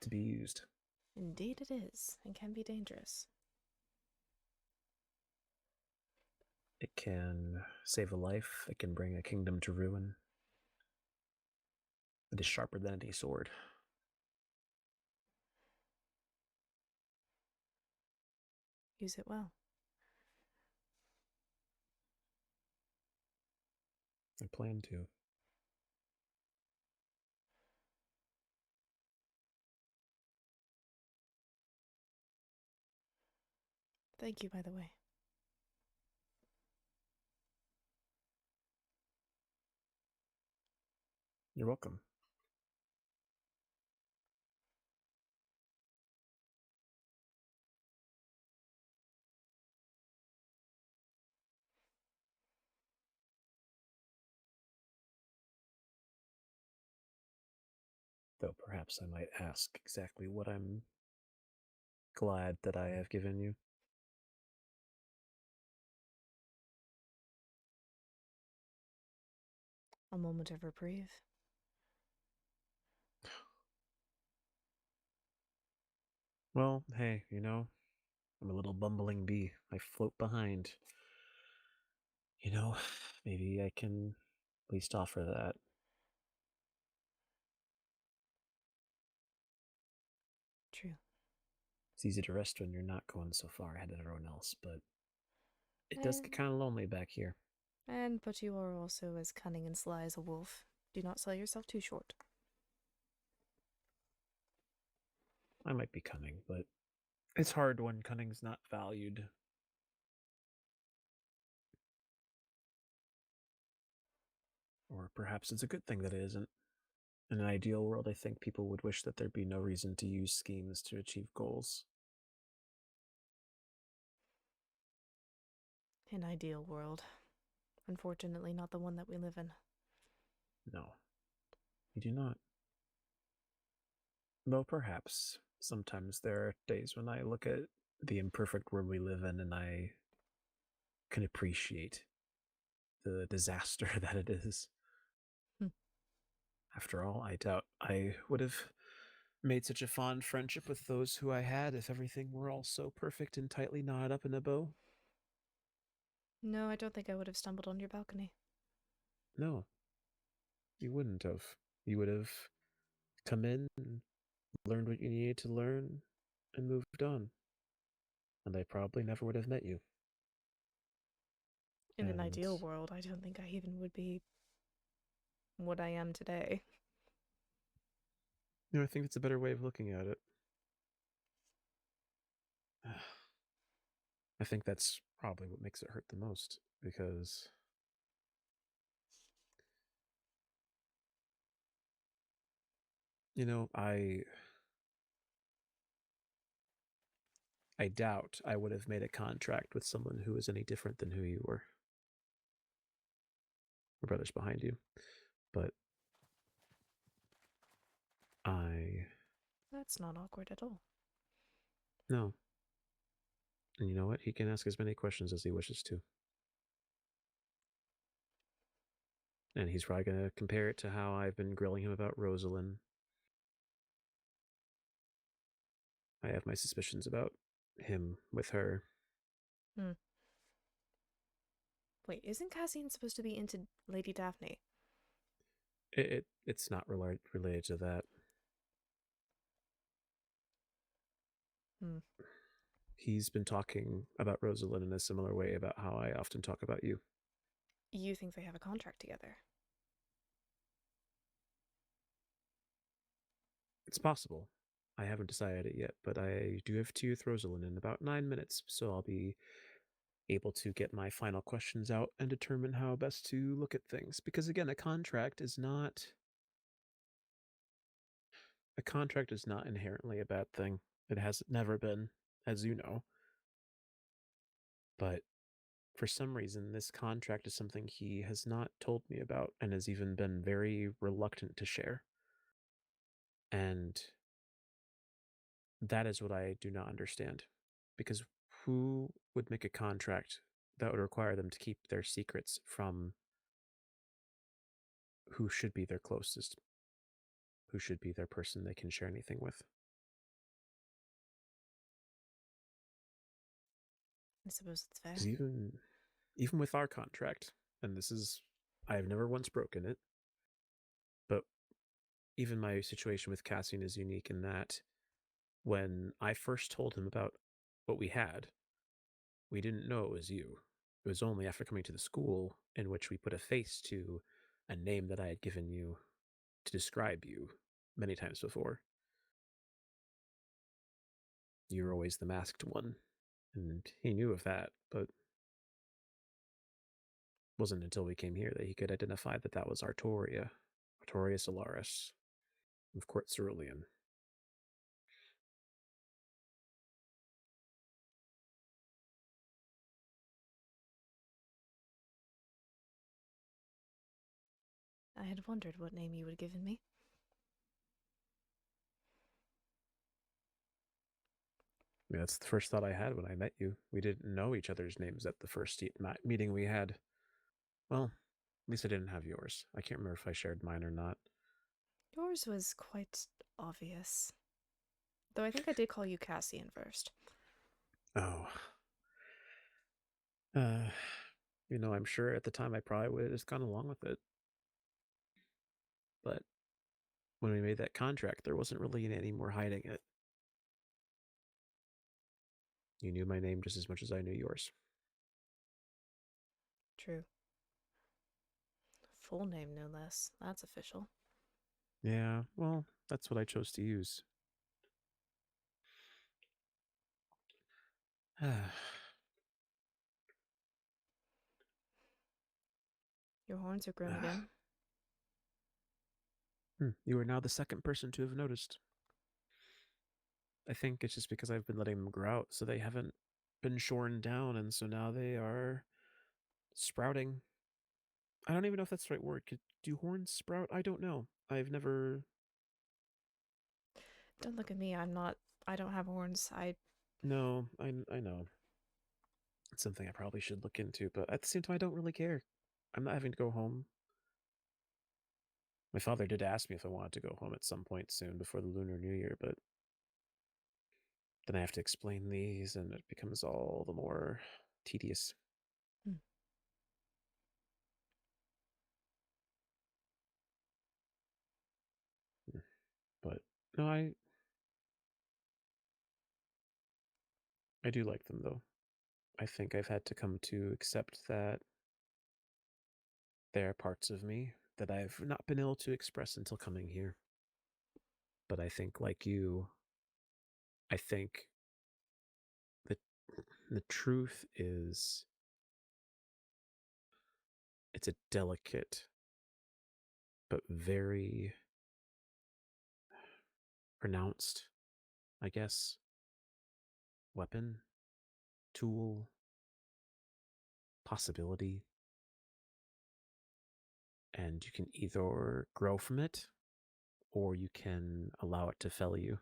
to be used. Indeed it is, and can be dangerous. It can save a life, it can bring a kingdom to ruin. It is sharper than any sword. Use it well. I plan to. Thank you, by the way. You're welcome. Though perhaps I might ask exactly what I'm glad that I have given you. A moment of reprieve. Well, hey, you know, I'm a little bumbling bee. I float behind. You know, maybe I can at least offer that. True. It's easy to rest when you're not going so far ahead of everyone else, but it does Eh. get kind of lonely back here. But you are also as cunning and sly as a wolf. Do not sell yourself too short. I might be cunning, but it's hard when cunning's not valued. Or perhaps it's a good thing that it isn't. In an ideal world, I think people would wish that there'd be no reason to use schemes to achieve goals. An ideal world. Unfortunately, not the one that we live in. No, you do not. Though perhaps sometimes there are days when I look at the imperfect world we live in and I can appreciate the disaster that it is. After all, I doubt I would have made such a fond friendship with those who I had if everything were all so perfect and tightly knotted up in a bow. No, I don't think I would have stumbled on your balcony. No, you wouldn't have. You would have come in and learned what you needed to learn and moved on. And I probably never would have met you. In an ideal world, I don't think I even would be what I am today. I think it's a better way of looking at it. I think that's probably what makes it hurt the most, because I doubt I would have made a contract with someone who was any different than who you were. My brother's behind you. But That's not awkward at all. No. And you know what? He can ask as many questions as he wishes to. And he's probably going to compare it to how I've been grilling him about Rosalind. I have my suspicions about him with her. Wait, isn't Cassian supposed to be into Lady Daphne? It's not related to that. He's been talking about Rosalind in a similar way about how I often talk about you. You think they have a contract together? It's possible. I haven't decided it yet, but I do have tea with Rosalind in about 9 minutes, so I'll be able to get my final questions out and determine how best to look at things. Because again, a contract is not inherently a bad thing. It has never been, as you know. But for some reason, this contract is something he has not told me about and has even been very reluctant to share. And that is what I do not understand. Because who would make a contract that would require them to keep their secrets from who should be their closest, who should be their person they can share anything with? I suppose it's fair. 'Cause even with our contract, and I have never once broken it, but even my situation with Cassian is unique in that when I first told him about what we had, we didn't know it was you. It was only after coming to the school in which we put a face to a name that I had given you to describe you many times before. You were always the masked one, and he knew of that, but it wasn't until we came here that he could identify that that was Artoria Solaris, of course Cerulean. I had wondered what name you had given me. Yeah, that's the first thought I had when I met you. We didn't know each other's names at the first meeting we had. Well, at least I didn't have yours. I can't remember if I shared mine or not. Yours was quite obvious. Though I think I did call you Cassian first. Oh. I'm sure at the time I probably would have just gone along with it. But when we made that contract, there wasn't really any more hiding it. You knew my name just as much as I knew yours. True. Full name, no less. That's official. Yeah, well, that's what I chose to use. Your horns are grown again. You are now the second person to have noticed. I think it's just because I've been letting them grow out, so they haven't been shorn down, and so now they are sprouting. I don't even know if that's the right word. Do horns sprout? I don't know. I've never. Don't look at me. I don't have horns. No, I know. It's something I probably should look into, but at the same time, I don't really care. I'm not having to go home. My father did ask me if I wanted to go home at some point soon before the Lunar New Year, but then I have to explain these, and it becomes all the more tedious. But no, I do like them, though. I think I've had to come to accept that there are parts of me that I've not been able to express until coming here. But I think, like you, I think that the truth is it's a delicate but very pronounced, I guess, weapon, tool, possibility. And you can either grow from it or you can allow it to fell you.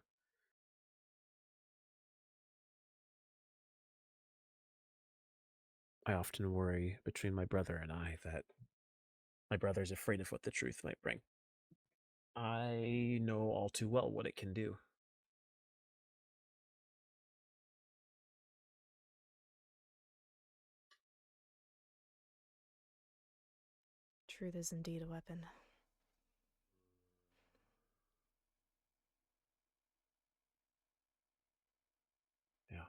I often worry between my brother and I that my brother's afraid of what the truth might bring. I know all too well what it can do. Truth is indeed a weapon. Yeah.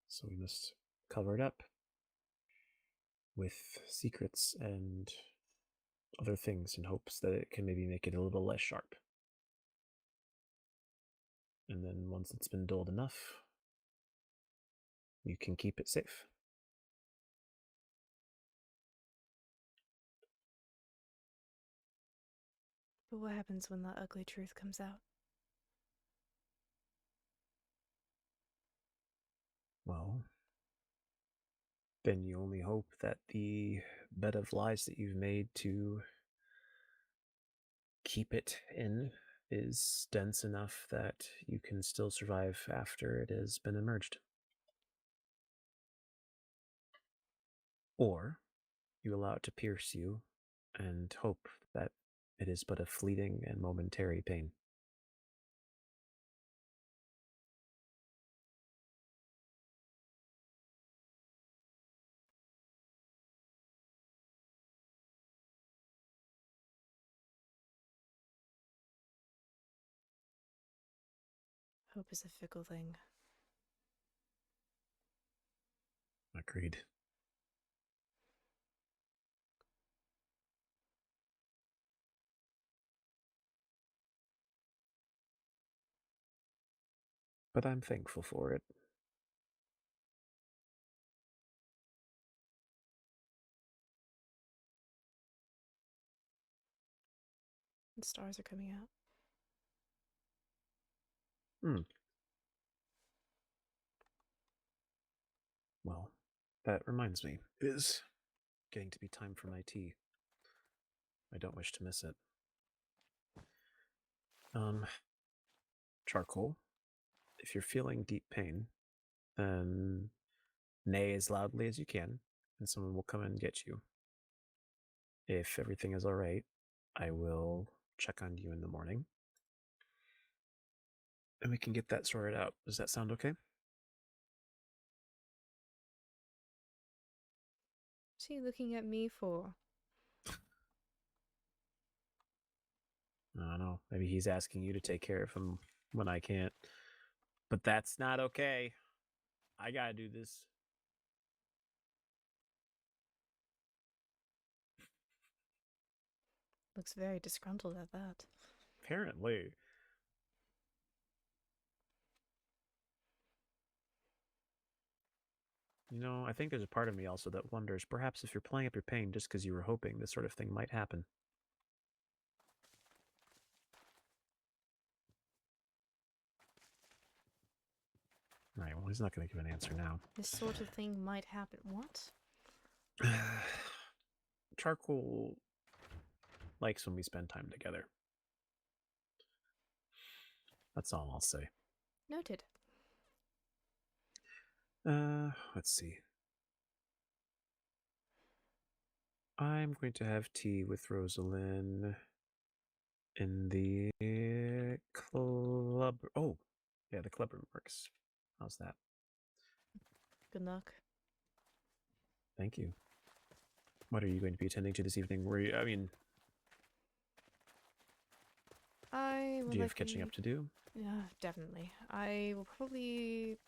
So we must cover it up with secrets and other things in hopes that it can maybe make it a little less sharp. And then once it's been dulled enough, you can keep it safe. But what happens when the ugly truth comes out? Well, then you only hope that the bed of lies that you've made to keep it in is dense enough that you can still survive after it has been emerged. Or you allow it to pierce you and hope that it is but a fleeting and momentary pain. Hope is a fickle thing. Agreed. But I'm thankful for it. The stars are coming out. Well, that reminds me. It is getting to be time for my tea. I don't wish to miss it. Charcoal, if you're feeling deep pain, then neigh as loudly as you can, and someone will come and get you. If everything is all right, I will check on you in the morning, and we can get that sorted out. Does that sound okay? What's he looking at me for? I don't know. Maybe he's asking you to take care of him when I can't. But that's not okay. I gotta do this. Looks very disgruntled at that. Apparently. You know, I think there's a part of me also that wonders, perhaps if you're playing up your pain just because you were hoping this sort of thing might happen. Alright, well, he's not going to give an answer now. This sort of thing might happen. What? Charcoal likes when we spend time together. That's all I'll say. Noted. Let's see. I'm going to have tea with Rosalind in the club. Oh, yeah, the club room works. How's that? Good luck. Thank you. What are you going to be attending to this evening? I will do you have catching up to do? Yeah, definitely. I will probably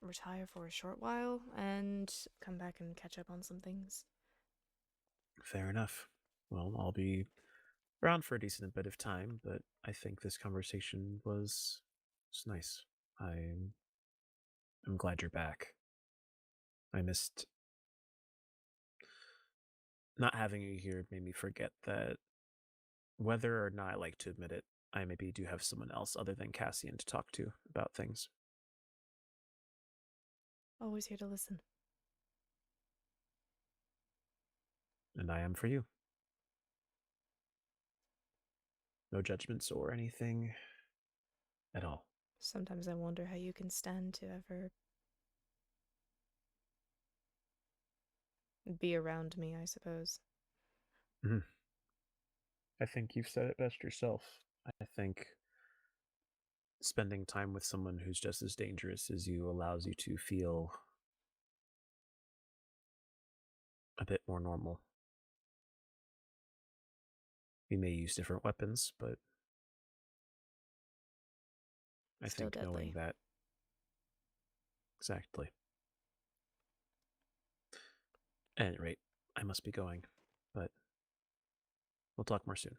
retire for a short while and come back and catch up on some things. Fair enough. Well, I'll be around for a decent bit of time, but I think this conversation was nice. I'm glad you're back. I missed not having you here. Made me forget that whether or not I like to admit it, I maybe do have someone else other than Cassian to talk to about things. Always here to listen. And I am for you. No judgments or anything at all. Sometimes I wonder how you can stand to ever be around me, I suppose. Mm-hmm. I think you've said it best yourself. I think spending time with someone who's just as dangerous as you allows you to feel a bit more normal. We may use different weapons, but I Still think knowing deadly. that... Exactly. At any rate, I must be going, but we'll talk more soon.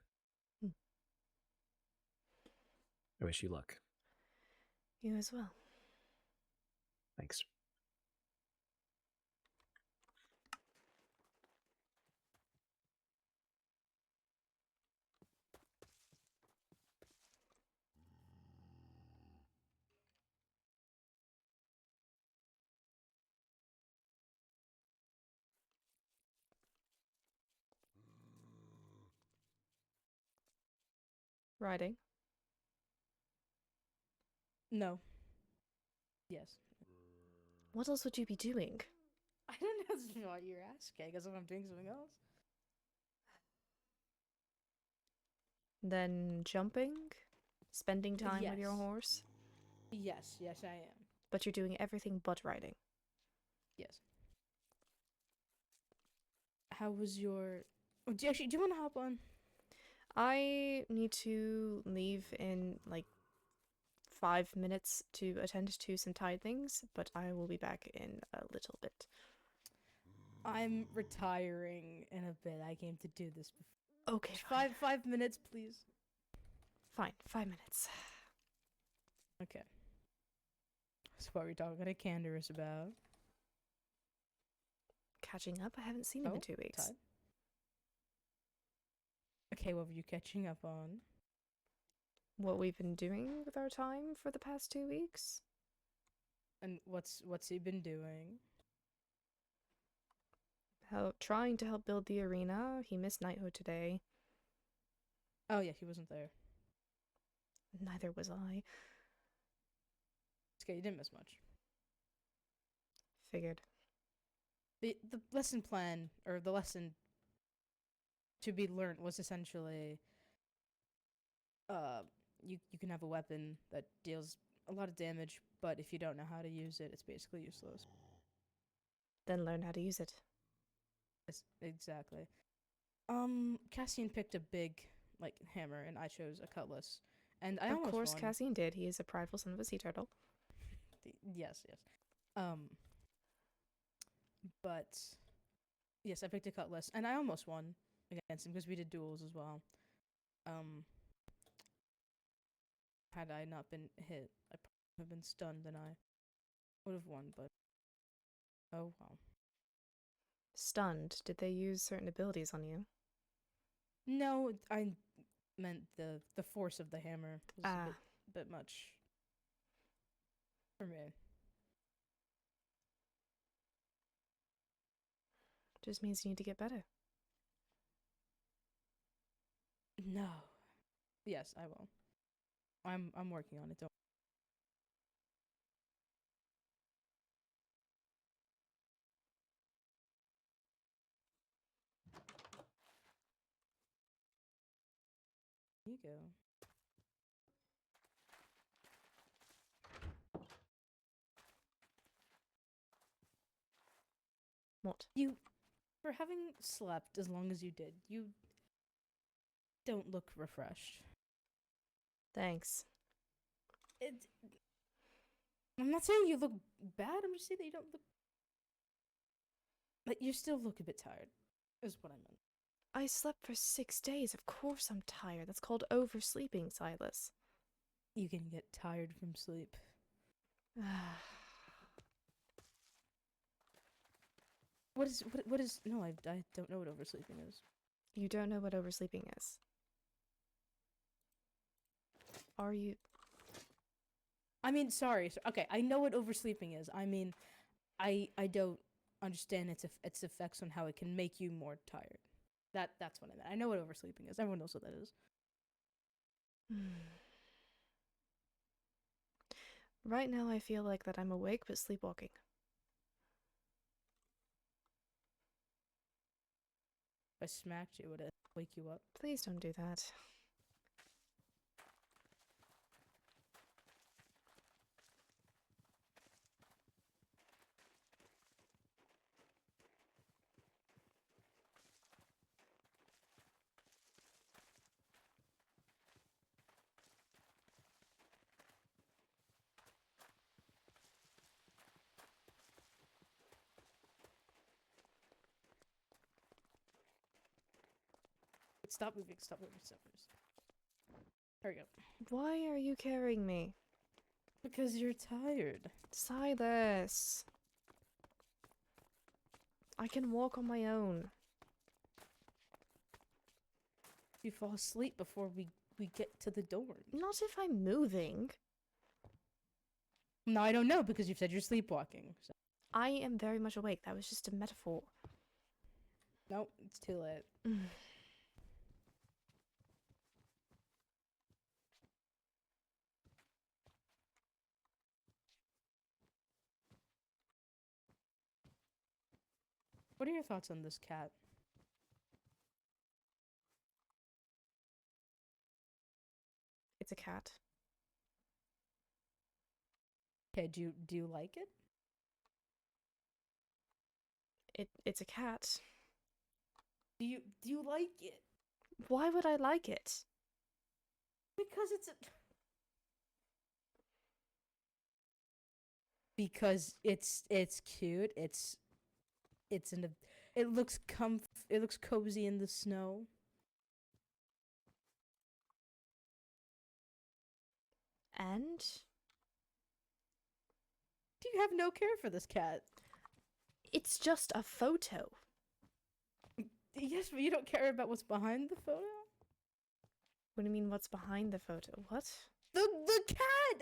I wish you luck. You as well. Thanks. Riding? No. Yes. What else would you be doing? I don't know what you're asking. I guess I'm doing something else. Then jumping? Spending time with your Yes. horse? Yes, yes, I am. But you're doing everything but riding. Yes. How was your... Oh, do you want to hop on? I need to leave in like 5 minutes to attend to some tide things, but I will be back in a little bit. I'm retiring in a bit. I came to do this before. Okay, Just fine. 5 minutes, please. Fine, 5 minutes. Okay. So what are we talking to Candaris about? Catching up? I haven't seen him in 2 weeks. Tide? Okay, what were you catching up on? What we've been doing with our time for the past 2 weeks? And what's he been doing? Trying to help build the arena. He missed knighthood today. Oh yeah, he wasn't there. Neither was I. It's okay, you didn't miss much. Figured. The lesson plan, or the lesson to be learned, was essentially you can have a weapon that deals a lot of damage, but if you don't know how to use it, it's basically useless. Then learn how to use it. Yes, exactly. Cassian picked a big hammer, and I chose a cutlass. And I Of almost course, won. Cassian did. He is a prideful son of a sea turtle. Yes. But yes, I picked a cutlass, and I almost won against him because we did duels as well. Had I not been hit, I probably would have been stunned and I would have won, but oh well. Stunned? Did they use certain abilities on you? No, I meant the force of the hammer was a bit much for me. Just means you need to get better. No. Yes, I will. I'm working on it. Don't. There you go. What? You, for having slept as long as you did, you don't look refreshed. Thanks. I'm not saying you look bad. I'm just saying that you don't look. Like you still look a bit tired. Is what I meant. I slept for 6 days. Of course I'm tired. That's called oversleeping, Silas. You can get tired from sleep. What is no, I don't know what oversleeping is. You don't know what oversleeping is. Are you? I mean, sorry. Okay, I know what oversleeping is. I mean, I don't understand its effects on how it can make you more tired. That's what I meant. I know what oversleeping is. Everyone knows what that is. Right now I feel like that I'm awake but sleepwalking. If I smacked you, would it wake you up? Please don't do that. Stop moving. Stop moving. Stop moving. There we go. Why are you carrying me? Because you're tired. Silas. I can walk on my own. You fall asleep before we get to the door. Not if I'm moving. No, I don't know because you've said you're sleepwalking. So. I am very much awake. That was just a metaphor. Nope, it's too late. What are your thoughts on this cat? It's a cat. Okay, do you like it? It's a cat. Do you like it? Why would I like it? Because because it's cute. It looks cozy in the snow. And? Do you have no care for this cat? It's just a photo. Yes, but you don't care about what's behind the photo? What do you mean, what's behind the photo? What? The cat!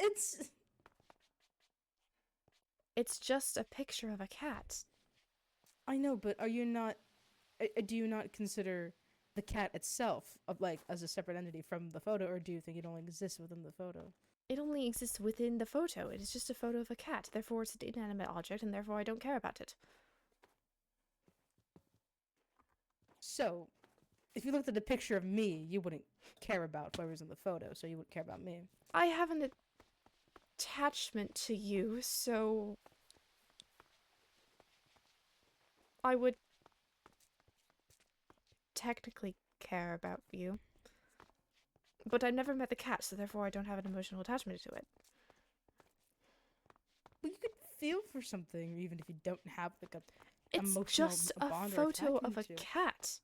It's just a picture of a cat. I know, but are you not... do you not consider the cat itself as a separate entity from the photo, or do you think it only exists within the photo? It only exists within the photo. It is just a photo of a cat. Therefore, it's an inanimate object, and therefore I don't care about it. So, if you looked at a picture of me, you wouldn't care about whoever's in the photo, so you wouldn't care about me. I have an attachment to you, so I would technically care about you. But I've never met the cat, so therefore I don't have an emotional attachment to it. Well, you could feel for something, even if you don't have It's just a photo of a cat.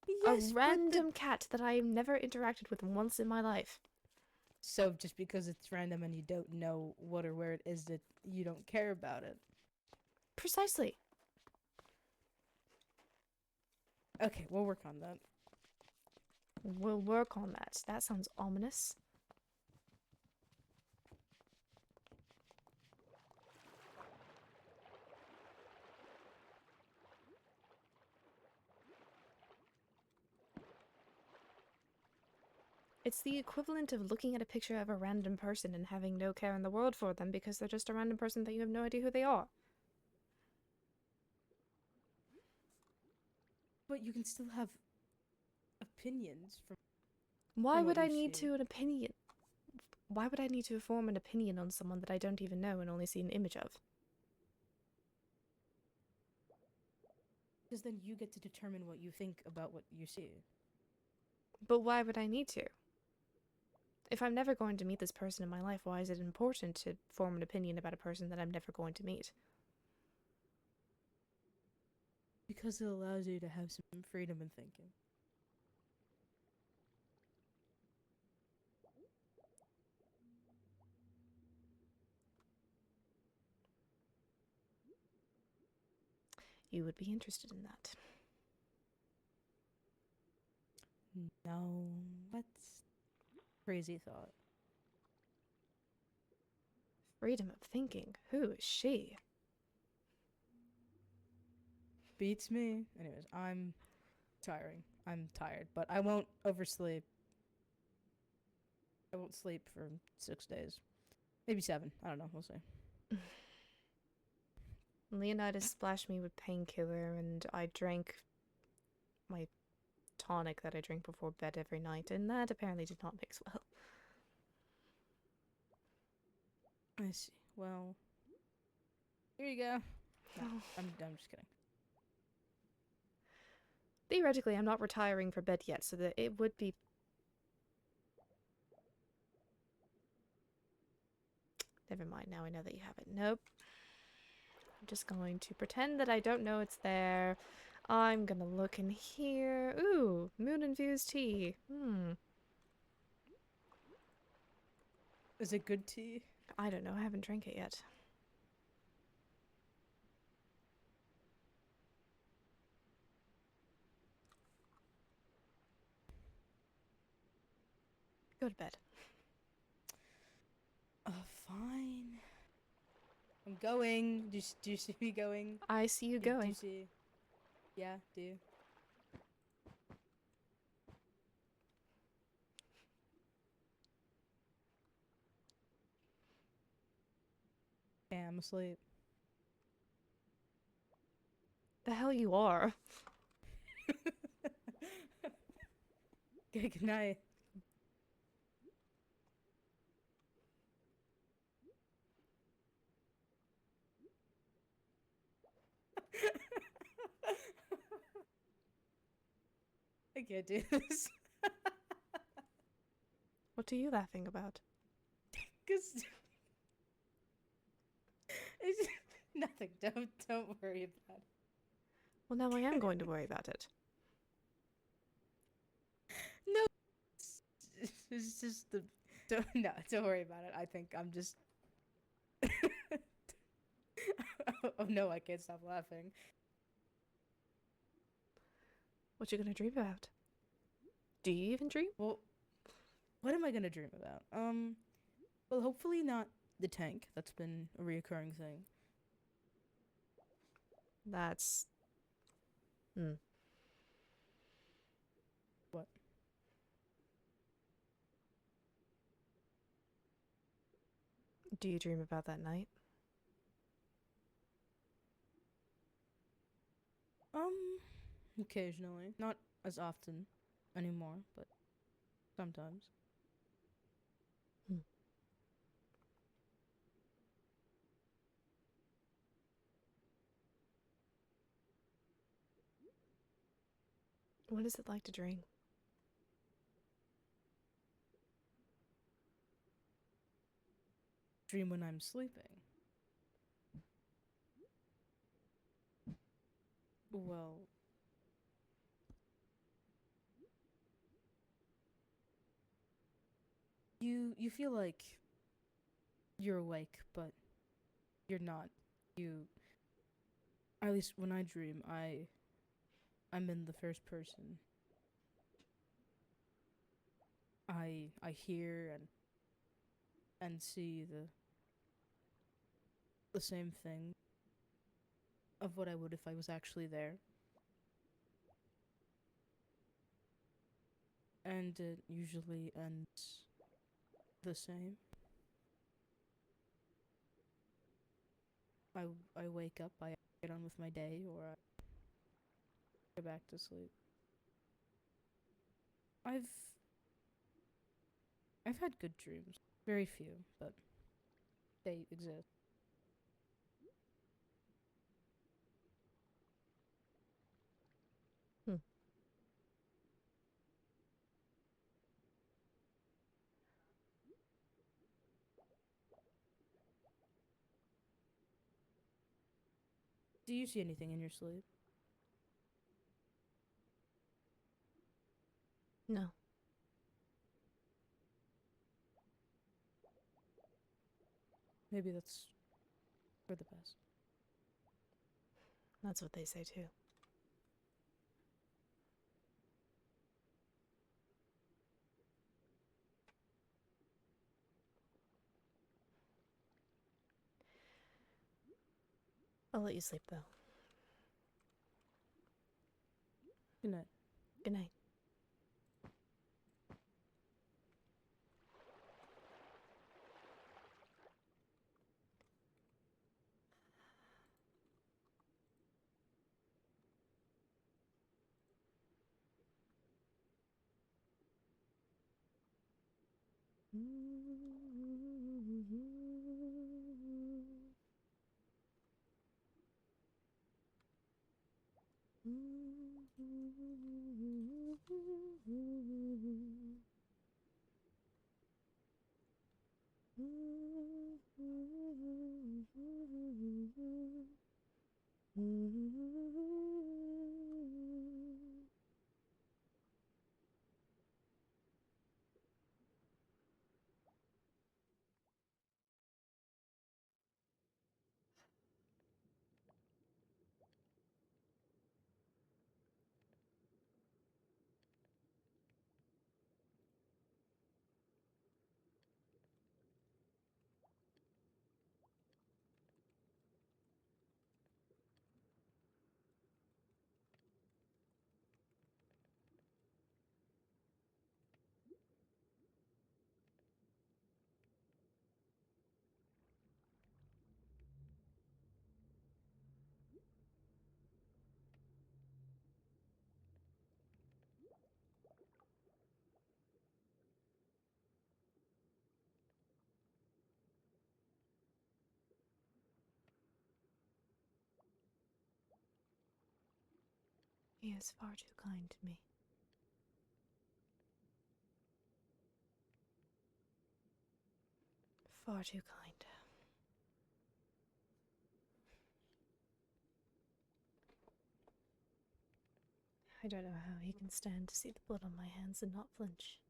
Yes, a but random cat that I've never interacted with once in my life. So just because it's random and you don't know what or where it is, that you don't care about it. Precisely. Okay, we'll work on that. We'll work on that. That sounds ominous. It's the equivalent of looking at a picture of a random person and having no care in the world for them because they're just a random person that you have no idea who they are. But you can still have opinions from. Why From what would I you need see. to an opinion? Why would I need to form an opinion on someone that I don't even know and only see an image of? Because then you get to determine what you think about what you see. But why would I need to? If I'm never going to meet this person in my life, why is it important to form an opinion about a person that I'm never going to meet? Because it allows you to have some freedom in thinking. You would be interested in that. No, that's crazy thought. Freedom of thinking. Who is she? Beats me. Anyways, I'm tired, but I won't oversleep. I won't sleep for 6 days. Maybe 7. I don't know. We'll see. Leonidas splashed me with painkiller, and I drank my tonic that I drink before bed every night, and that apparently did not mix well. I see. Well, here you go. No, Oh. I'm just kidding. Theoretically, I'm not retiring for bed yet, so that it would be... Never mind, now I know that you have it. Nope. I'm just going to pretend that I don't know it's there. I'm gonna look in here. Ooh, moon-infused tea. Is it good tea? I don't know, I haven't drank it yet. Go to bed. Fine. I'm going. Do you see me going? I see you Do you going. see? Yeah, do you? Yeah, I'm asleep. The hell you are. Okay, good night. I can't do this. What are you laughing about? Cause it's nothing. Don't worry about it. Well, now I am going to worry about it. No, it's just the. Don't worry about it. I think I'm just. Oh no, I can't stop laughing. What you gonna dream about? Do you even dream? Well, what am I gonna dream about? Well, hopefully not the tank. That's been a reoccurring thing. That's... What? Do you dream about that night? Occasionally. Not as often anymore, but sometimes. What is it like to dream? Dream when I'm sleeping. Well, You feel like you're awake, but you're not. You, at least when I dream, I'm in the first person. I hear and see the same thing of what I would if I was actually there. And it usually ends the same. I wake up, I get on with my day, or I go back to sleep. I've had good dreams. Very few, but they exist. Do you see anything in your sleep? No. Maybe that's for the best. That's what they say too. I'll let you sleep though. Good night. Good night. He is far too kind to me. Far too kind. I don't know how he can stand to see the blood on my hands and not flinch.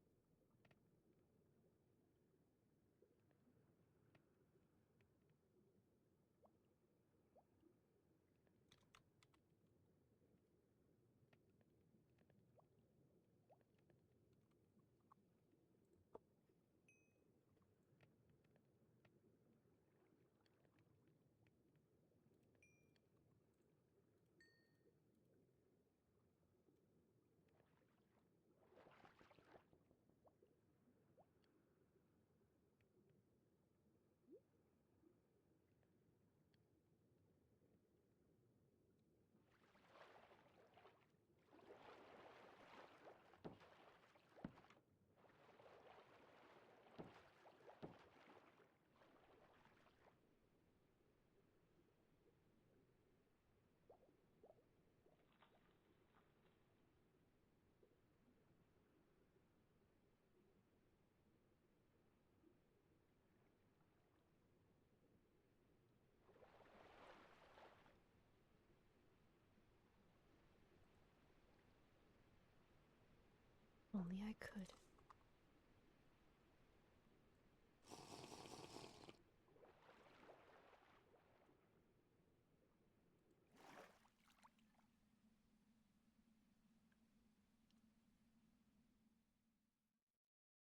Only I could.